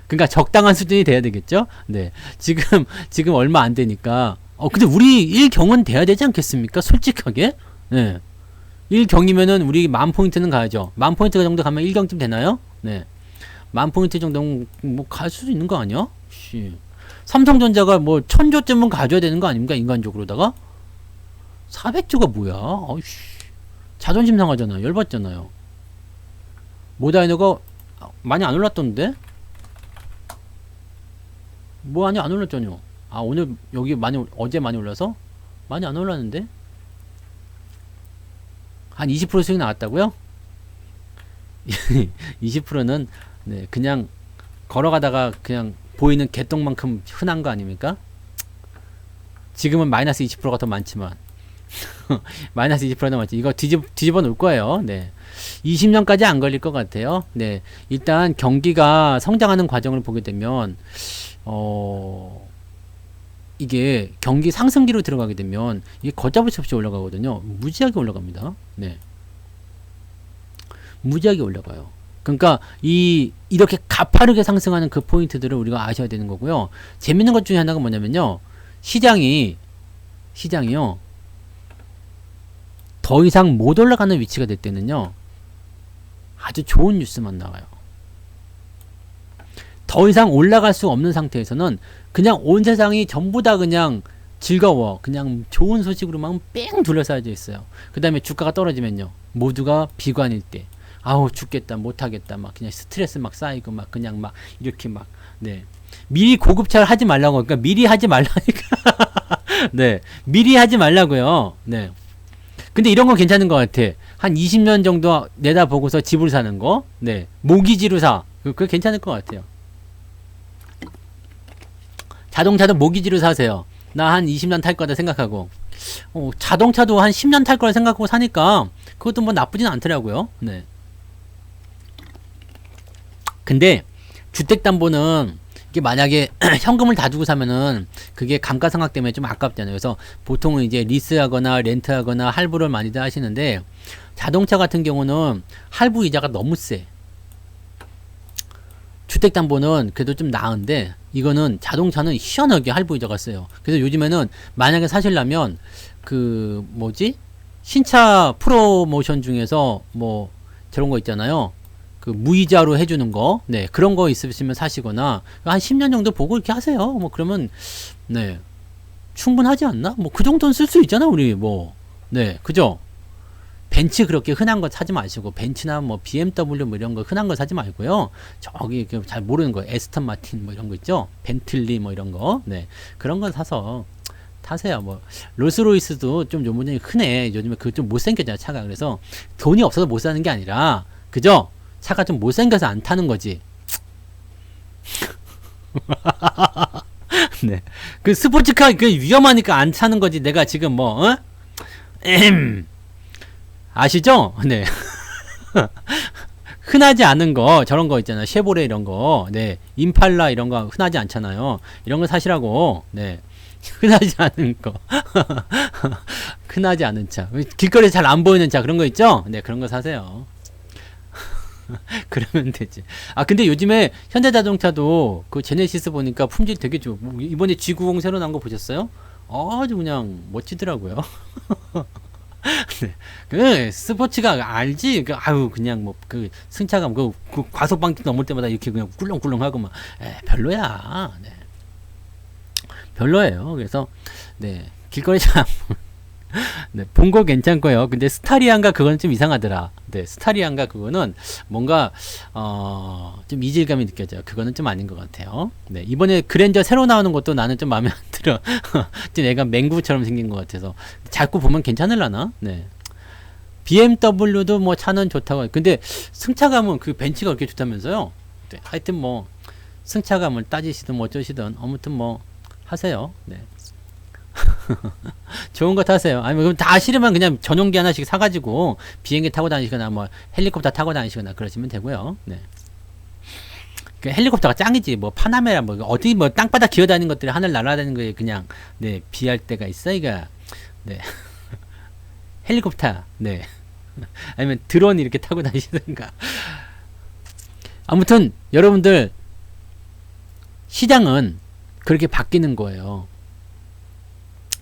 그러니까 적당한 수준이 돼야 되겠죠? 네. 지금 얼마 안 되니까. 근데 우리 일경은 돼야 되지 않겠습니까? 솔직하게? 네. 일경이면은 우리 10,000포인트는 가야죠. 10,000포인트 정도 가면 일경쯤 되나요? 네. 10,000포인트 정도는 뭐 갈 수도 있는 거 아니야? 씨. 삼성전자가 뭐 1,000조쯤은 가져야 되는 거 아닙니까? 인간적으로다가? 400조가 뭐야? 어이씨. 자존심 상하잖아. 열받잖아요. 모다이너가 많이 안 올랐던데? 뭐 아니 안 올랐잖여. 아, 오늘 여기 어제 많이 올라서? 많이 안 올랐는데? 한 20% 수익 나왔다고요? 20%는 네, 그냥 걸어가다가 그냥 보이는 개똥만큼 흔한 거 아닙니까? 지금은 마이너스 20%가 더 많지만 마이너스 20%가 더 많지. 이거 뒤집어 놓을 거예요. 네. 20년까지 안 걸릴 것 같아요. 네. 일단 경기가 성장하는 과정을 보게 되면 이게 경기 상승기로 들어가게 되면 이게 걷잡을 수 없이 올라가거든요. 무지하게 올라갑니다. 네. 무지하게 올라가요. 그러니까 이렇게 가파르게 상승하는 그 포인트들을 우리가 아셔야 되는 거고요. 재밌는 것 중에 하나가 뭐냐면요. 시장이요. 더 이상 못 올라가는 위치가 될 때는요. 아주 좋은 뉴스만 나와요. 더 이상 올라갈 수 없는 상태에서는 그냥 온 세상이 전부 다 그냥 즐거워. 그냥 좋은 소식으로만 뺑 둘러싸여져 있어요. 그 다음에 주가가 떨어지면요. 모두가 비관일 때. 아우 죽겠다 못하겠다 막 그냥 스트레스 막 쌓이고 막 그냥 막 이렇게 막 네 미리 고급차를 하지 말라고 그러니까 미리 하지 말라니까 네 미리 하지 말라고요. 네 근데 이런 건 괜찮은 것 같아. 한 20년 정도 내다보고서 집을 사는 거. 네 모기지로 사. 그거 괜찮을 것 같아요. 자동차도 모기지로 사세요. 나 한 20년 탈 거다 생각하고 자동차도 한 10년 탈 거라 생각하고 사니까 그것도 뭐 나쁘진 않더라고요. 네. 근데 주택담보는 이게 만약에 현금을 다 주고 사면은 그게 감가상각 때문에 좀 아깝잖아요. 그래서 보통은 이제 리스하거나 렌트하거나 할부를 많이들 하시는데 자동차 같은 경우는 할부 이자가 너무 세. 주택담보는 그래도 좀 나은데 이거는 자동차는 시원하게 할부 이자가 세요. 그래서 요즘에는 만약에 사시려면 그 뭐지? 신차 프로모션 중에서 뭐 저런 거 있잖아요. 그 무이자로 해주는 거, 네 그런 거 있으시면 사시거나 한 10년 정도 보고 이렇게 하세요. 뭐 그러면 네 충분하지 않나? 뭐 그 정도는 쓸 수 있잖아 우리 뭐 네 그죠? 벤츠 그렇게 흔한 거 사지 마시고 벤츠나 뭐 BMW 뭐 이런 거 흔한 거 사지 말고요. 저기 잘 모르는 거 에스턴 마틴 뭐 이런 거 있죠? 벤틀리 뭐 이런 거, 네 그런 거 사서 타세요. 뭐 롤스로이스도 좀 요즘에 흔해. 요즘에 그 좀 못생겼잖아 차가. 그래서 돈이 없어서 못 사는 게 아니라 그죠? 차가 좀 못생겨서 안 타는 거지. 네. 그 스포츠카 그 위험하니까 안 타는 거지. 내가 지금 뭐 아시죠? 네. 흔하지 않은 거 저런 거 있잖아요. 쉐보레 이런 거. 네. 임팔라 이런 거 흔하지 않잖아요. 이런 거 사시라고. 네. 흔하지 않은 거. 흔하지 않은 차. 길거리에 잘 안 보이는 차 그런 거 있죠? 네. 그런 거 사세요. 그러면 되지. 아 근데 요즘에 현대자동차도 그 제네시스 보니까 품질 되게 좋고 이번에 G90 새로 나온 거 보셨어요? 아주 그냥 멋지더라고요. 네. 그 스포츠가 알지? 그 아유 그냥 뭐 그 승차감 그 과속방지 넘을 때마다 이렇게 그냥 꿀렁꿀렁하고 막 별로야. 네. 별로예요. 그래서 네 길거리 차 네, 본 거 괜찮고요. 근데 스타리안가 그거는 좀 이상하더라. 네, 스타리안가 그거는 뭔가 좀 이질감이 느껴져요. 그거는 좀 아닌 것 같아요. 네, 이번에 그랜저 새로 나오는 것도 나는 좀 마음에 안 들어. 좀 애가 맹구처럼 생긴 것 같아서 자꾸 보면 괜찮을라나? 네. BMW도 뭐 차는 좋다고. 근데 승차감은 그 벤츠가 그렇게 좋다면서요? 네, 하여튼 뭐 승차감을 따지시든 뭐 어쩌시든 아무튼 뭐 하세요. 네. 좋은 거 타세요. 아니면 그럼 다 싫으면 그냥 전용기 하나씩 사가지고 비행기 타고 다니시거나 뭐 헬리콥터 타고 다니시거나 그러시면 되고요. 네. 그 헬리콥터가 짱이지. 뭐 파나메라 뭐 어디 뭐 땅바닥 기어다니는 것들이 하늘 날아다니는 거에 그냥 네 비할 때가 있어 이가. 네. 헬리콥터. 네. 아니면 드론 이렇게 타고 다니시든가. 아무튼 여러분들 시장은 그렇게 바뀌는 거예요.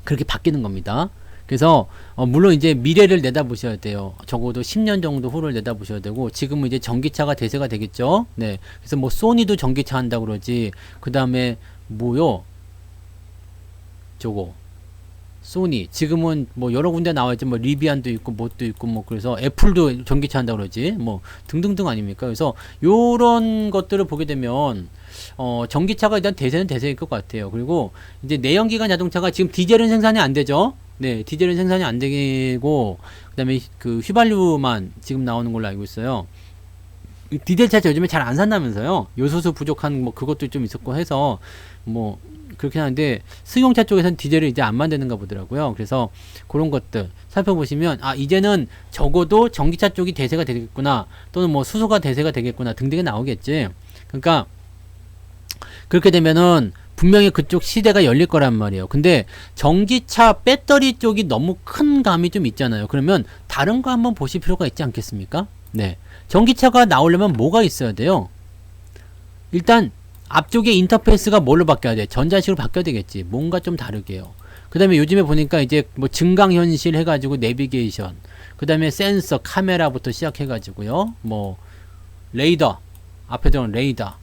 그렇게 바뀌는 겁니다. 그래서 물론 이제 미래를 내다보셔야 돼요. 적어도 10년 정도 후를 내다보셔야 되고 지금은 이제 전기차가 대세가 되겠죠. 네. 그래서 뭐 소니도 전기차 한다고 그러지. 그 다음에 뭐요? 저거 소니 지금은 뭐 여러 군데 나와있지. 뭐 리비안도 있고 뭣도 있고 뭐 그래서 애플도 전기차 한다고 그러지. 뭐 등등등 아닙니까? 그래서 요런 것들을 보게 되면 전기차가 일단 대세는 대세일 것 같아요. 그리고 이제 내연기관 자동차가 지금 디젤은 생산이 안 되죠. 네, 디젤은 생산이 안 되고, 그 다음에 그 휘발유만 지금 나오는 걸로 알고 있어요. 디젤 차 요즘에 잘 안 산다면서요. 요소수 부족한 뭐 그것도 좀 있었고 해서 뭐 그렇게 하는데 승용차 쪽에서는 디젤을 이제 안 만드는가 보더라고요. 그래서 그런 것들 살펴보시면 이제는 적어도 전기차 쪽이 대세가 되겠구나, 또는 뭐 수소가 대세가 되겠구나 등등이 나오겠지. 그러니까 그렇게 되면은 분명히 그쪽 시대가 열릴 거란 말이에요. 근데 전기차 배터리 쪽이 너무 큰 감이 좀 있잖아요. 그러면 다른 거 한번 보실 필요가 있지 않겠습니까? 네. 전기차가 나오려면 뭐가 있어야 돼요? 일단 앞쪽에 인터페이스가 뭘로 바뀌어야 돼? 전자식으로 바뀌어야 되겠지. 뭔가 좀 다르게요. 그 다음에 요즘에 보니까 이제 뭐 증강현실 해가지고 내비게이션, 그 다음에 센서, 카메라부터 시작해가지고요. 뭐 레이더, 앞에 들어온 레이더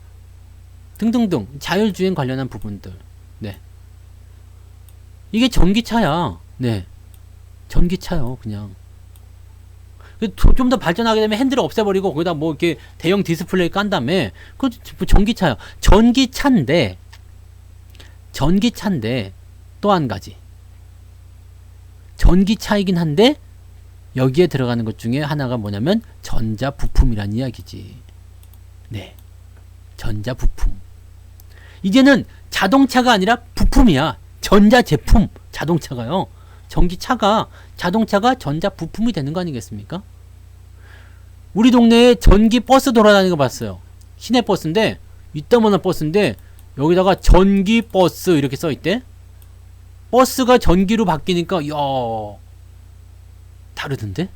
등등등 자율주행 관련한 부분들. 네. 이게 전기차야. 네. 전기차요, 그냥. 좀 더 발전하게 되면 핸들을 없애버리고 거기다 뭐 이렇게 대형 디스플레이 깐 다음에 그 전기차야. 전기차인데 또 한 가지. 전기차이긴 한데 여기에 들어가는 것 중에 하나가 뭐냐면 전자 부품이란 이야기지. 네. 전자 부품. 이제는 자동차가 아니라 부품이야. 전자 제품. 자동차가요. 전기차가, 자동차가 전자 부품이 되는 거 아니겠습니까? 우리 동네에 전기 버스 돌아다니는 거 봤어요. 시내 버스인데, 이따만한 버스인데, 여기다가 전기 버스 이렇게 써있대. 버스가 전기로 바뀌니까, 이야, 다르던데?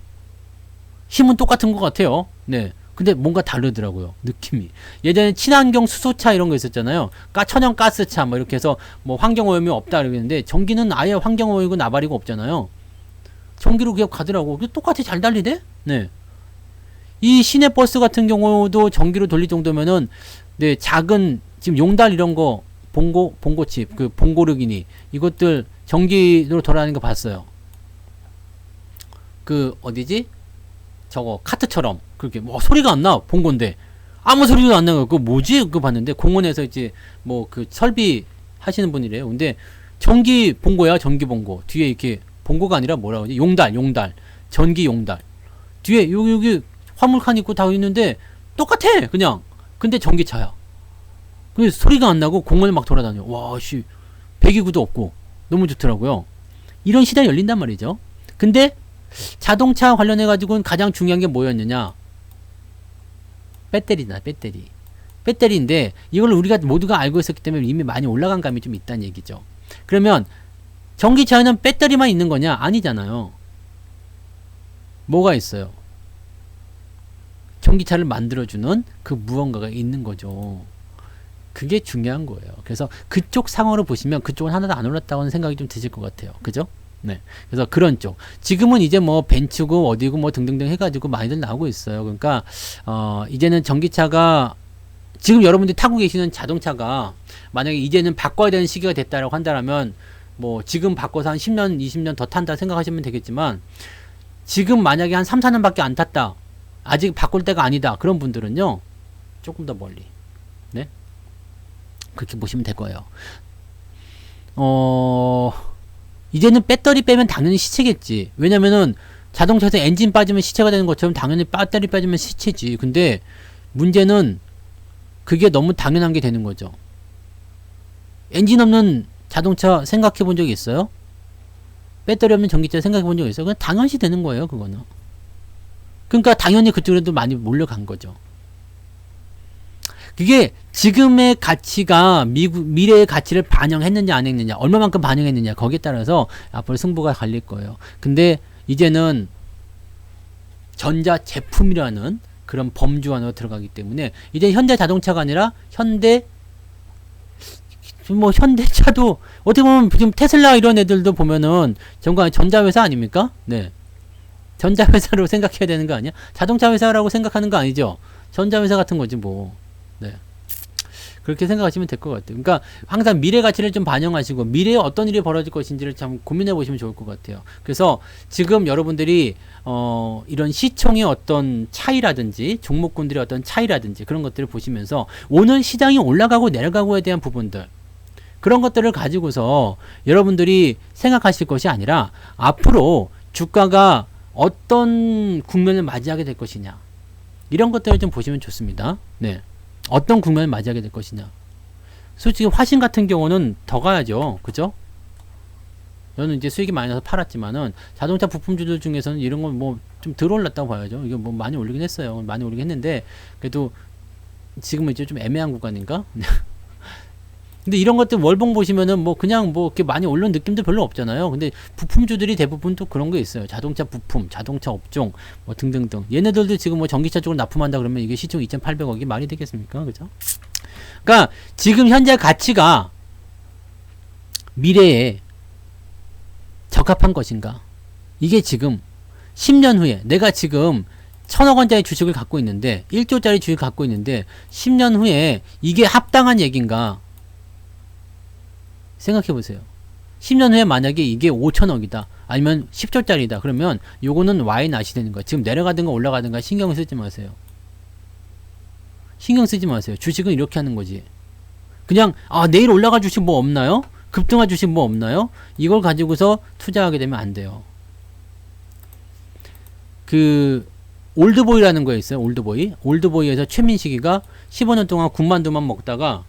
힘은 똑같은 것 같아요. 네. 근데 뭔가 다르더라고요. 느낌이. 예전에 친환경 수소차 이런 거 있었잖아요. 천연 가스차 뭐 이렇게 해서 뭐 환경오염이 없다 그러는데, 전기는 아예 환경오염이고 나발이고 없잖아요. 전기로 그냥 가더라고. 똑같이 잘 달리대? 네. 이 시내버스 같은 경우도 전기로 돌릴 정도면은, 네, 작은, 지금 용달 이런 거, 봉고칩, 그 봉고르기니, 이것들 전기로 돌아가는 거 봤어요. 그, 어디지? 저거, 카트처럼. 그렇게, 뭐, 소리가 안 나. 본 건데. 아무 소리도 안 나요. 그거 뭐지? 그거 봤는데, 공원에서 이제, 뭐, 그, 설비 하시는 분이래요. 근데, 전기 봉고야, 전기 봉고. 뒤에 이렇게, 봉고가 아니라 뭐라 그러지? 용달. 전기 용달. 뒤에, 여기, 화물칸 있고 다 있는데, 똑같아! 그냥. 근데 전기차야. 근데 소리가 안 나고 공원을 막 돌아다녀. 와, 씨. 배기구도 없고. 너무 좋더라고요. 이런 시대가 열린단 말이죠. 근데, 자동차 관련해가지고는 가장 중요한 게 뭐였느냐? 배터리다, 배터리. 배터리인데, 이걸 우리가 모두가 알고 있었기 때문에 이미 많이 올라간 감이 좀 있다는 얘기죠. 그러면, 전기차에는 배터리만 있는 거냐? 아니잖아요. 뭐가 있어요? 전기차를 만들어주는 그 무언가가 있는 거죠. 그게 중요한 거예요. 그래서 그쪽 상황으로 보시면 그쪽은 하나도 안 올랐다고는 생각이 좀 드실 것 같아요. 그죠? 네. 그래서 그런 쪽. 지금은 이제 뭐 벤츠고 어디고 뭐 등등등 해가지고 많이들 나오고 있어요. 그러니까, 이제는 전기차가, 지금 여러분들이 타고 계시는 자동차가 만약에 이제는 바꿔야 되는 시기가 됐다라고 한다면, 뭐 지금 바꿔서 한 10년, 20년 더 탄다 생각하시면 되겠지만, 지금 만약에 한 3, 4년밖에 안 탔다. 아직 바꿀 때가 아니다. 그런 분들은요, 조금 더 멀리. 네? 그렇게 보시면 될 거예요. 이제는 배터리 빼면 당연히 시체겠지. 왜냐면은 자동차에서 엔진 빠지면 시체가 되는 것처럼 당연히 배터리 빠지면 시체지. 근데 문제는 그게 너무 당연한 게 되는 거죠. 엔진 없는 자동차 생각해 본 적이 있어요? 배터리 없는 전기차 생각해 본 적이 있어요? 그냥 당연시 되는 거예요, 그거는. 그러니까 당연히 그쪽으로도 많이 몰려간 거죠. 그게 지금의 가치가 미래의 가치를 반영했느냐 안 했느냐, 얼마만큼 반영했느냐, 거기에 따라서 앞으로 승부가 갈릴 거예요. 근데 이제는 전자 제품이라는 그런 범주 안으로 들어가기 때문에 이제 현대 자동차가 아니라 현대차도 어떻게 보면 지금 테슬라 이런 애들도 보면은 전자회사 아닙니까? 네. 전자회사로 생각해야 되는 거 아니야? 자동차 회사라고 생각하는 거 아니죠? 전자회사 같은 거지 뭐. 네. 그렇게 생각하시면 될 것 같아요. 그러니까 항상 미래 가치를 좀 반영하시고 미래에 어떤 일이 벌어질 것인지를 참 고민해 보시면 좋을 것 같아요. 그래서 지금 여러분들이 이런 시총의 어떤 차이라든지 종목군들의 어떤 차이라든지 그런 것들을 보시면서 오늘 시장이 올라가고 내려가고에 대한 부분들, 그런 것들을 가지고서 여러분들이 생각하실 것이 아니라 앞으로 주가가 어떤 국면을 맞이하게 될 것이냐, 이런 것들을 좀 보시면 좋습니다. 네. 어떤 국면을 맞이하게 될 것이냐. 솔직히 화신 같은 경우는 더 가야죠. 그죠? 저는 이제 수익이 많이 나서 팔았지만은 자동차 부품주들 중에서는 이런 건 뭐 좀 덜 올랐다고 봐야죠. 이게 뭐 많이 올리긴 했어요. 많이 올리긴 했는데 그래도 지금은 이제 좀 애매한 구간인가? 근데 이런 것들 월봉 보시면은 뭐 그냥 뭐 이렇게 많이 오른 느낌도 별로 없잖아요. 근데 부품주들이 대부분 또 그런 게 있어요. 자동차 부품, 자동차 업종 뭐 등등등. 얘네들도 지금 뭐 전기차 쪽으로 납품한다 그러면 이게 시총 2,800억이 말이 되겠습니까? 그죠? 그러니까 지금 현재 가치가 미래에 적합한 것인가? 이게 지금 10년 후에 내가 지금 1,000억 원짜리 주식을 갖고 있는데 1조짜리 주식을 갖고 있는데 10년 후에 이게 합당한 얘기인가? 생각해 보세요. 10년 후에 만약에 이게 5천억이다. 아니면 10조짜리다. 그러면 요거는 Y 낫이 되는 거야. 지금 내려가든가 올라가든가 신경 쓰지 마세요. 신경 쓰지 마세요. 주식은 이렇게 하는 거지. 그냥 내일 올라갈 주식 뭐 없나요? 급등할 주식 뭐 없나요? 이걸 가지고서 투자하게 되면 안 돼요. 그 올드보이라는 거 있어요. 올드보이. 올드보이에서 최민식이가 15년 동안 군만두만 먹다가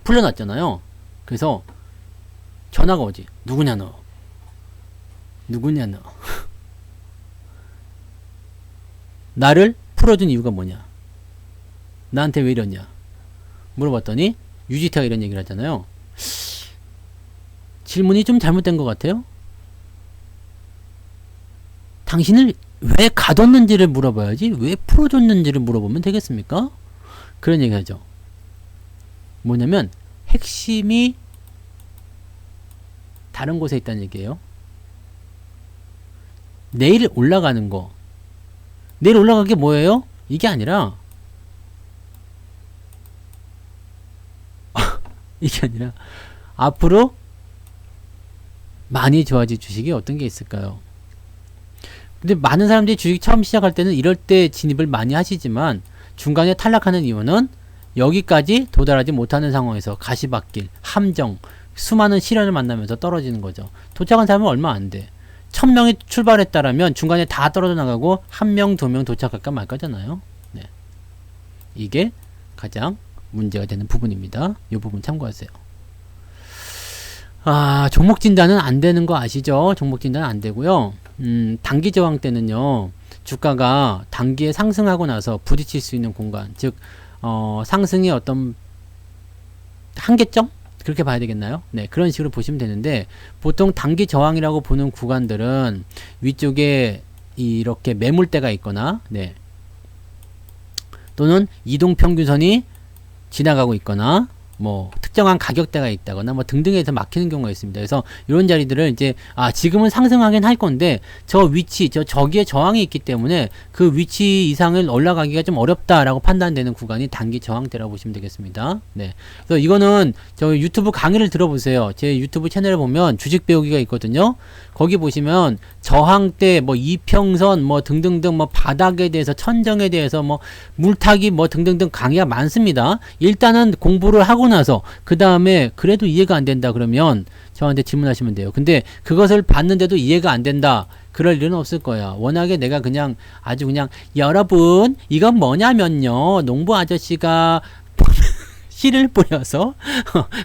풀려났잖아요. 그래서 전화가 오지. 누구냐 너. 누구냐 너. 나를 풀어준 이유가 뭐냐. 나한테 왜 이러냐. 물어봤더니 유지태가 이런 얘기를 하잖아요. 질문이 좀 잘못된 것 같아요. 당신을 왜 가뒀는지를 물어봐야지 왜 풀어줬는지를 물어보면 되겠습니까? 그런 얘기 하죠. 뭐냐면 핵심이 다른 곳에 있다는 얘기예요. 내일 올라가는 거. 내일 올라가는 게 뭐예요? 이게 아니라 이게 아니라 앞으로 많이 좋아질 주식이 어떤 게 있을까요? 근데 많은 사람들이 주식 처음 시작할 때는 이럴 때 진입을 많이 하시지만 중간에 탈락하는 이유는 여기까지 도달하지 못하는 상황에서 가시밭길, 함정, 수많은 시련을 만나면서 떨어지는 거죠. 도착한 사람은 얼마 안 돼. 1,000명이 출발했다라면 중간에 다 떨어져 나가고 1명, 2명 도착할까 말까잖아요. 네. 이게 가장 문제가 되는 부분입니다. 이 부분 참고하세요. 종목 진단은 안 되는 거 아시죠? 종목 진단은 안 되고요. 단기 저항 때는요, 주가가 단기에 상승하고 나서 부딪힐 수 있는 공간, 즉, 상승의 어떤 한계점? 그렇게 봐야 되겠나요? 네, 그런 식으로 보시면 되는데, 보통 단기 저항이라고 보는 구간들은 위쪽에 이렇게 매물대가 있거나, 네, 또는 이동평균선이 지나가고 있거나, 뭐 특정한 가격대가 있다거나 뭐 등등에서 막히는 경우가 있습니다. 그래서 이런 자리들을 이제 지금은 상승하긴 할 건데 저 위치 저기에 저항이 있기 때문에 그 위치 이상을 올라가기가 좀 어렵다라고 판단되는 구간이 단기 저항대라고 보시면 되겠습니다. 네. 그래서 이거는 저 유튜브 강의를 들어보세요. 제 유튜브 채널에 보면 주식 배우기가 있거든요. 거기 보시면 저항대, 뭐 이평선, 뭐 등등등, 뭐 바닥에 대해서, 천정에 대해서, 뭐 물타기, 뭐 등등등 강의가 많습니다. 일단은 공부를 하고 나서 그 다음에 그래도 이해가 안 된다 그러면 저한테 질문하시면 돼요. 근데 그것을 봤는데도 이해가 안 된다. 그럴 일은 없을 거야. 워낙에 내가 그냥 아주 그냥 여러분 이건 뭐냐면요, 농부 아저씨가 씨를 뿌려서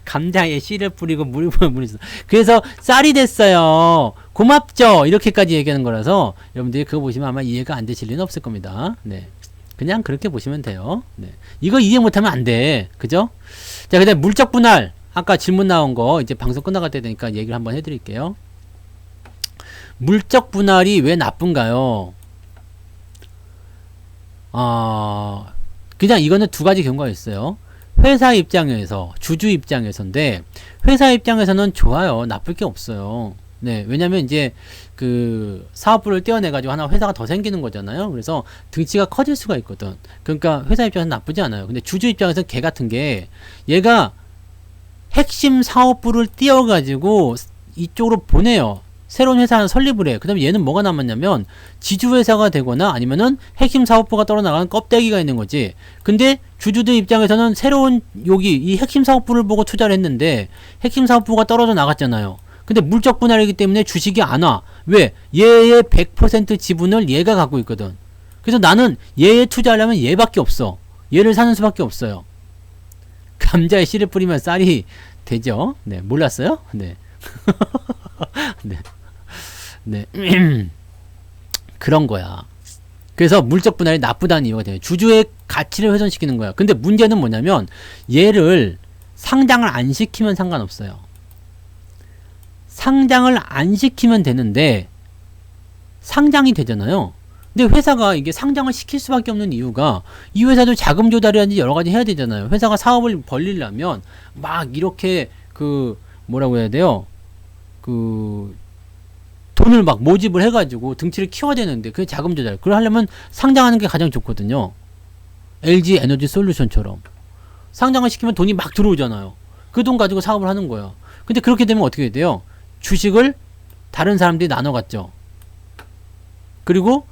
감자에 씨를 뿌리고 물을 뿌려서 그래서 쌀이 됐어요. 고맙죠. 이렇게까지 얘기하는 거라서 여러분들이 그거 보시면 아마 이해가 안 되실 리는 없을 겁니다. 네, 그냥 그렇게 보시면 돼요. 네, 이거 이해 못하면 안 돼. 그죠? 자, 그다음 물적 분할. 아까 질문 나온 거 이제 방송 끝나갈 때 되니까 얘기를 한번 해드릴게요. 물적 분할이 왜 나쁜가요? 그냥 이거는 두 가지 경우가 있어요. 회사 입장에서, 주주 입장에서인데, 회사 입장에서는 좋아요. 나쁠 게 없어요. 네, 왜냐면 이제 그 사업부를 떼어내가지고 하나 회사가 더 생기는 거잖아요. 그래서 등치가 커질 수가 있거든. 그러니까 회사 입장에서는 나쁘지 않아요. 근데 주주 입장에서는 개 같은 게 얘가 핵심 사업부를 띄어가지고 이쪽으로 보내요. 새로운 회사 하나 설립을 해. 그 다음에 얘는 뭐가 남았냐면 지주회사가 되거나 아니면은 핵심 사업부가 떨어나가는 껍데기가 있는 거지. 근데 주주들 입장에서는 새로운 여기 이 핵심 사업부를 보고 투자를 했는데 핵심 사업부가 떨어져 나갔잖아요. 근데 물적 분할이기 때문에 주식이 안 와. 왜? 얘의 100% 지분을 얘가 갖고 있거든. 그래서 나는 얘에 투자하려면 얘밖에 없어. 얘를 사는 수밖에 없어요. 감자에 씨를 뿌리면 쌀이 되죠. 네, 몰랐어요? 네. 네. 네. 그런 거야. 그래서 물적 분할이 나쁘다는 이유가 돼요. 주주의 가치를 훼손시키는 거야. 근데 문제는 뭐냐면 얘를 상장을 안 시키면 상관없어요. 상장을 안 시키면 되는데 상장이 되잖아요. 근데 회사가 이게 상장을 시킬 수밖에 없는 이유가 이 회사도 자금 조달이라든지 여러 가지 해야 되잖아요. 회사가 사업을 벌리려면 막 이렇게 그 뭐라고 해야 돼요? 그 돈을 막 모집을 해가지고 등치를 키워야 되는데 그게 자금 조달. 그걸 하려면 상장하는 게 가장 좋거든요. LG 에너지 솔루션처럼 상장을 시키면 돈이 막 들어오잖아요. 그 돈 가지고 사업을 하는 거야. 근데 그렇게 되면 어떻게 돼요? 주식을 다른 사람들이 나눠 갖죠. 그리고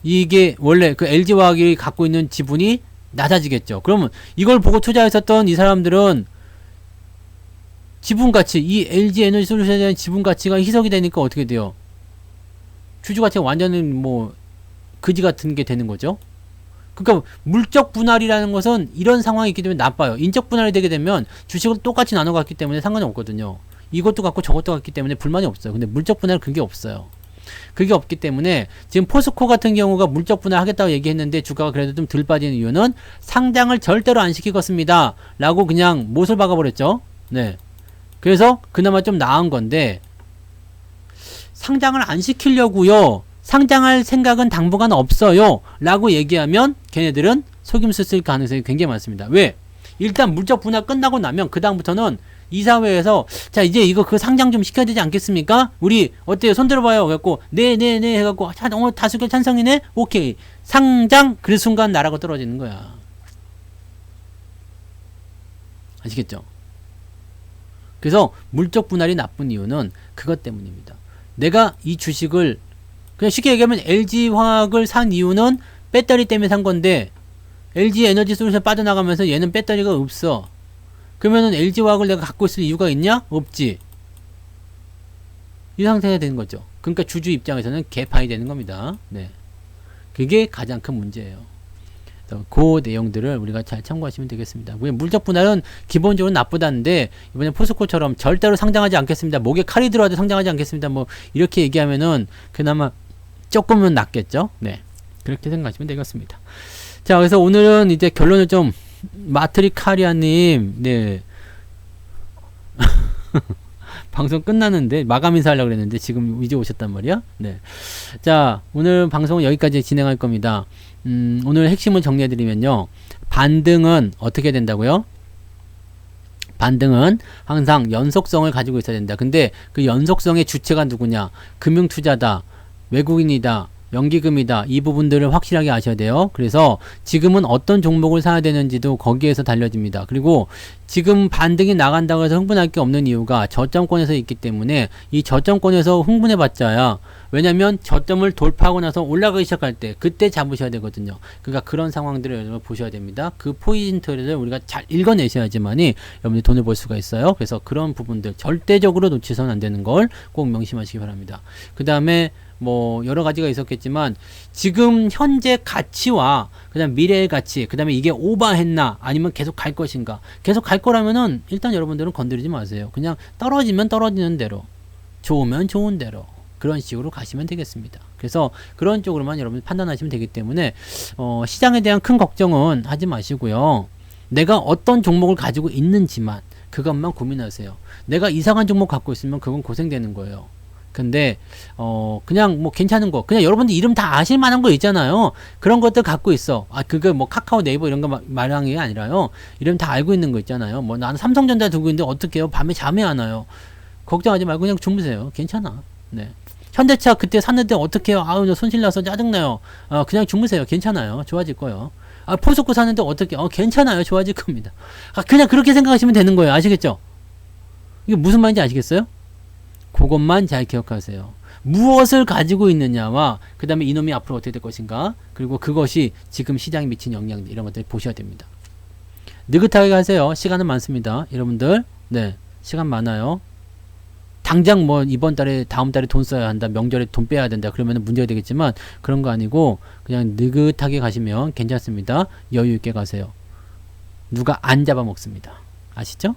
이게 원래 그 LG화학이 갖고 있는 지분이 낮아지겠죠. 그러면 이걸 보고 투자했었던 이 사람들은 지분 가치, 이 LG 에너지 솔루션에 대한 지분 가치가 희석이 되니까 어떻게 돼요? 주주 가치가 완전히 뭐 그지 같은 게 되는 거죠. 그러니까 물적 분할이라는 것은 이런 상황이 있기 때문에 나빠요. 인적 분할이 되게 되면 주식을 똑같이 나눠 갖기 때문에 상관이 없거든요. 이것도 갖고 저것도 갖기 때문에 불만이 없어요. 근데 물적 분할은 그게 없어요. 그게 없기 때문에 지금 포스코 같은 경우가 물적 분할 하겠다고 얘기했는데 주가가 그래도 좀 덜 빠지는 이유는 상장을 절대로 안 시키겠습니다 라고 그냥 못을 박아버렸죠. 네. 그래서 그나마 좀 나은 건데 상장을 안 시키려고요. 상장할 생각은 당분간 없어요 라고 얘기하면 걔네들은 속임수 쓸 가능성이 굉장히 많습니다. 왜? 일단 물적 분할 끝나고 나면 그 다음부터는 이사회에서 자 이제 이거 그 상장 좀 시켜야 되지 않겠습니까? 우리 어때요? 손 들어봐요. 그래갖고 네네네 해갖고 다수결 찬성이네? 오케이 상장. 그 순간 나라고 떨어지는 거야. 아시겠죠? 그래서 물적 분할이 나쁜 이유는 그것 때문입니다. 내가 이 주식을 그냥 쉽게 얘기하면 LG화학을 산 이유는 배터리 때문에 산 건데 LG 에너지 솔루션 빠져나가면서 얘는 배터리가 없어. 그러면은 LG화학을 내가 갖고 있을 이유가 있냐? 없지. 이 상태가 되는 거죠. 그러니까 주주 입장에서는 개판이 되는 겁니다. 네. 그게 가장 큰 문제예요. 그 내용들을 우리가 잘 참고하시면 되겠습니다. 물적 분할은 기본적으로 나쁘다는데 이번에 포스코처럼 절대로 상장하지 않겠습니다. 목에 칼이 들어와도 상장하지 않겠습니다. 뭐 이렇게 얘기하면은 그나마 조금은 낫겠죠. 네. 그렇게 생각하시면 되겠습니다. 자, 그래서 오늘은 이제 결론을 좀 마트리카리아님, 네. 방송 끝나는데 마감 인사하려고 그랬는데 지금 이제 오셨단 말이야. 네. 자, 오늘 방송은 여기까지 진행할 겁니다. 오늘 핵심을 정리해드리면요. 반등은 어떻게 된다고요? 반등은 항상 연속성을 가지고 있어야 된다. 근데 그 연속성의 주체가 누구냐? 금융투자다, 외국인이다, 연기금이다. 이 부분들을 확실하게 아셔야 돼요. 그래서 지금은 어떤 종목을 사야 되는지도 거기에서 달려집니다. 그리고 지금 반등이 나간다고 해서 흥분할 게 없는 이유가 저점권에서 있기 때문에 이 저점권에서 흥분해 봤자야. 왜냐면 저점을 돌파하고 나서 올라가기 시작할 때 그때 잡으셔야 되거든요. 그러니까 그런 상황들을 여러분 보셔야 됩니다. 그 포인트를 우리가 잘 읽어내셔야지만이 여러분이 돈을 벌 수가 있어요. 그래서 그런 부분들 절대적으로 놓치서는 안 되는 걸 꼭 명심하시기 바랍니다. 그 다음에 뭐 여러 가지가 있었겠지만 지금 현재 가치와 그다음 미래의 가치, 그다음에 이게 오버했나 아니면 계속 갈 것인가. 계속 갈 거라면은 일단 여러분들은 건드리지 마세요. 그냥 떨어지면 떨어지는 대로, 좋으면 좋은 대로 그런 식으로 가시면 되겠습니다. 그래서 그런 쪽으로만 여러분 판단하시면 되기 때문에 시장에 대한 큰 걱정은 하지 마시고요. 내가 어떤 종목을 가지고 있는지만 그것만 고민하세요. 내가 이상한 종목 갖고 있으면 그건 고생되는 거예요. 근데 그냥 뭐 괜찮은 거, 그냥 여러분들 이름 다 아실 만한 거 있잖아요. 그런 것들 갖고 있어. 아, 그거 뭐 카카오, 네이버 이런 거 말하는 게 아니라요. 이름 다 알고 있는 거 있잖아요. 뭐 나는 삼성전자 두고 있는데 어떡해요? 밤에 잠이 안 와요. 걱정하지 말고 그냥 주무세요. 괜찮아. 네. 현대차 그때 샀는데 어떡해요? 아우, 저 손실나서 짜증나요. 그냥 주무세요. 괜찮아요. 좋아질 거예요. 포스코 샀는데 어떻게, 괜찮아요. 좋아질 겁니다. 그냥 그렇게 생각하시면 되는 거예요. 아시겠죠? 이게 무슨 말인지 아시겠어요? 그것만 잘 기억하세요. 무엇을 가지고 있느냐와 그 다음에 이놈이 앞으로 어떻게 될 것인가, 그리고 그것이 지금 시장에 미친 영향, 이런 것들 보셔야 됩니다. 느긋하게 가세요. 시간은 많습니다. 여러분들, 네, 시간 많아요. 당장 뭐 이번 달에 다음 달에 돈 써야 한다, 명절에 돈 빼야 된다 그러면 문제가 되겠지만, 그런 거 아니고 그냥 느긋하게 가시면 괜찮습니다. 여유 있게 가세요. 누가 안 잡아먹습니다. 아시죠?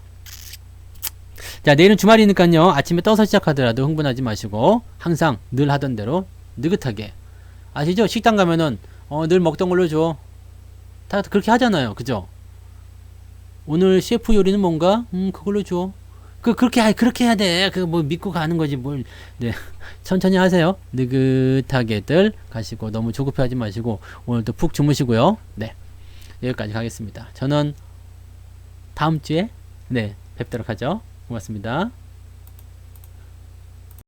자, 내일은 주말이니까요. 아침에 떠서 시작하더라도 흥분하지 마시고 항상 늘 하던 대로 느긋하게. 아시죠? 식당 가면은 늘 먹던 걸로 줘. 다 그렇게 하잖아요. 그죠? 오늘 셰프 요리는 뭔가? 그걸로 줘. 그렇게 해야 돼. 뭐 믿고 가는 거지 뭘. 네. 천천히 하세요. 느긋하게들 가시고 너무 조급해하지 마시고 오늘도 푹 주무시고요. 네. 여기까지 가겠습니다. 저는 다음 주에 네, 뵙도록 하죠. 고맙습니다.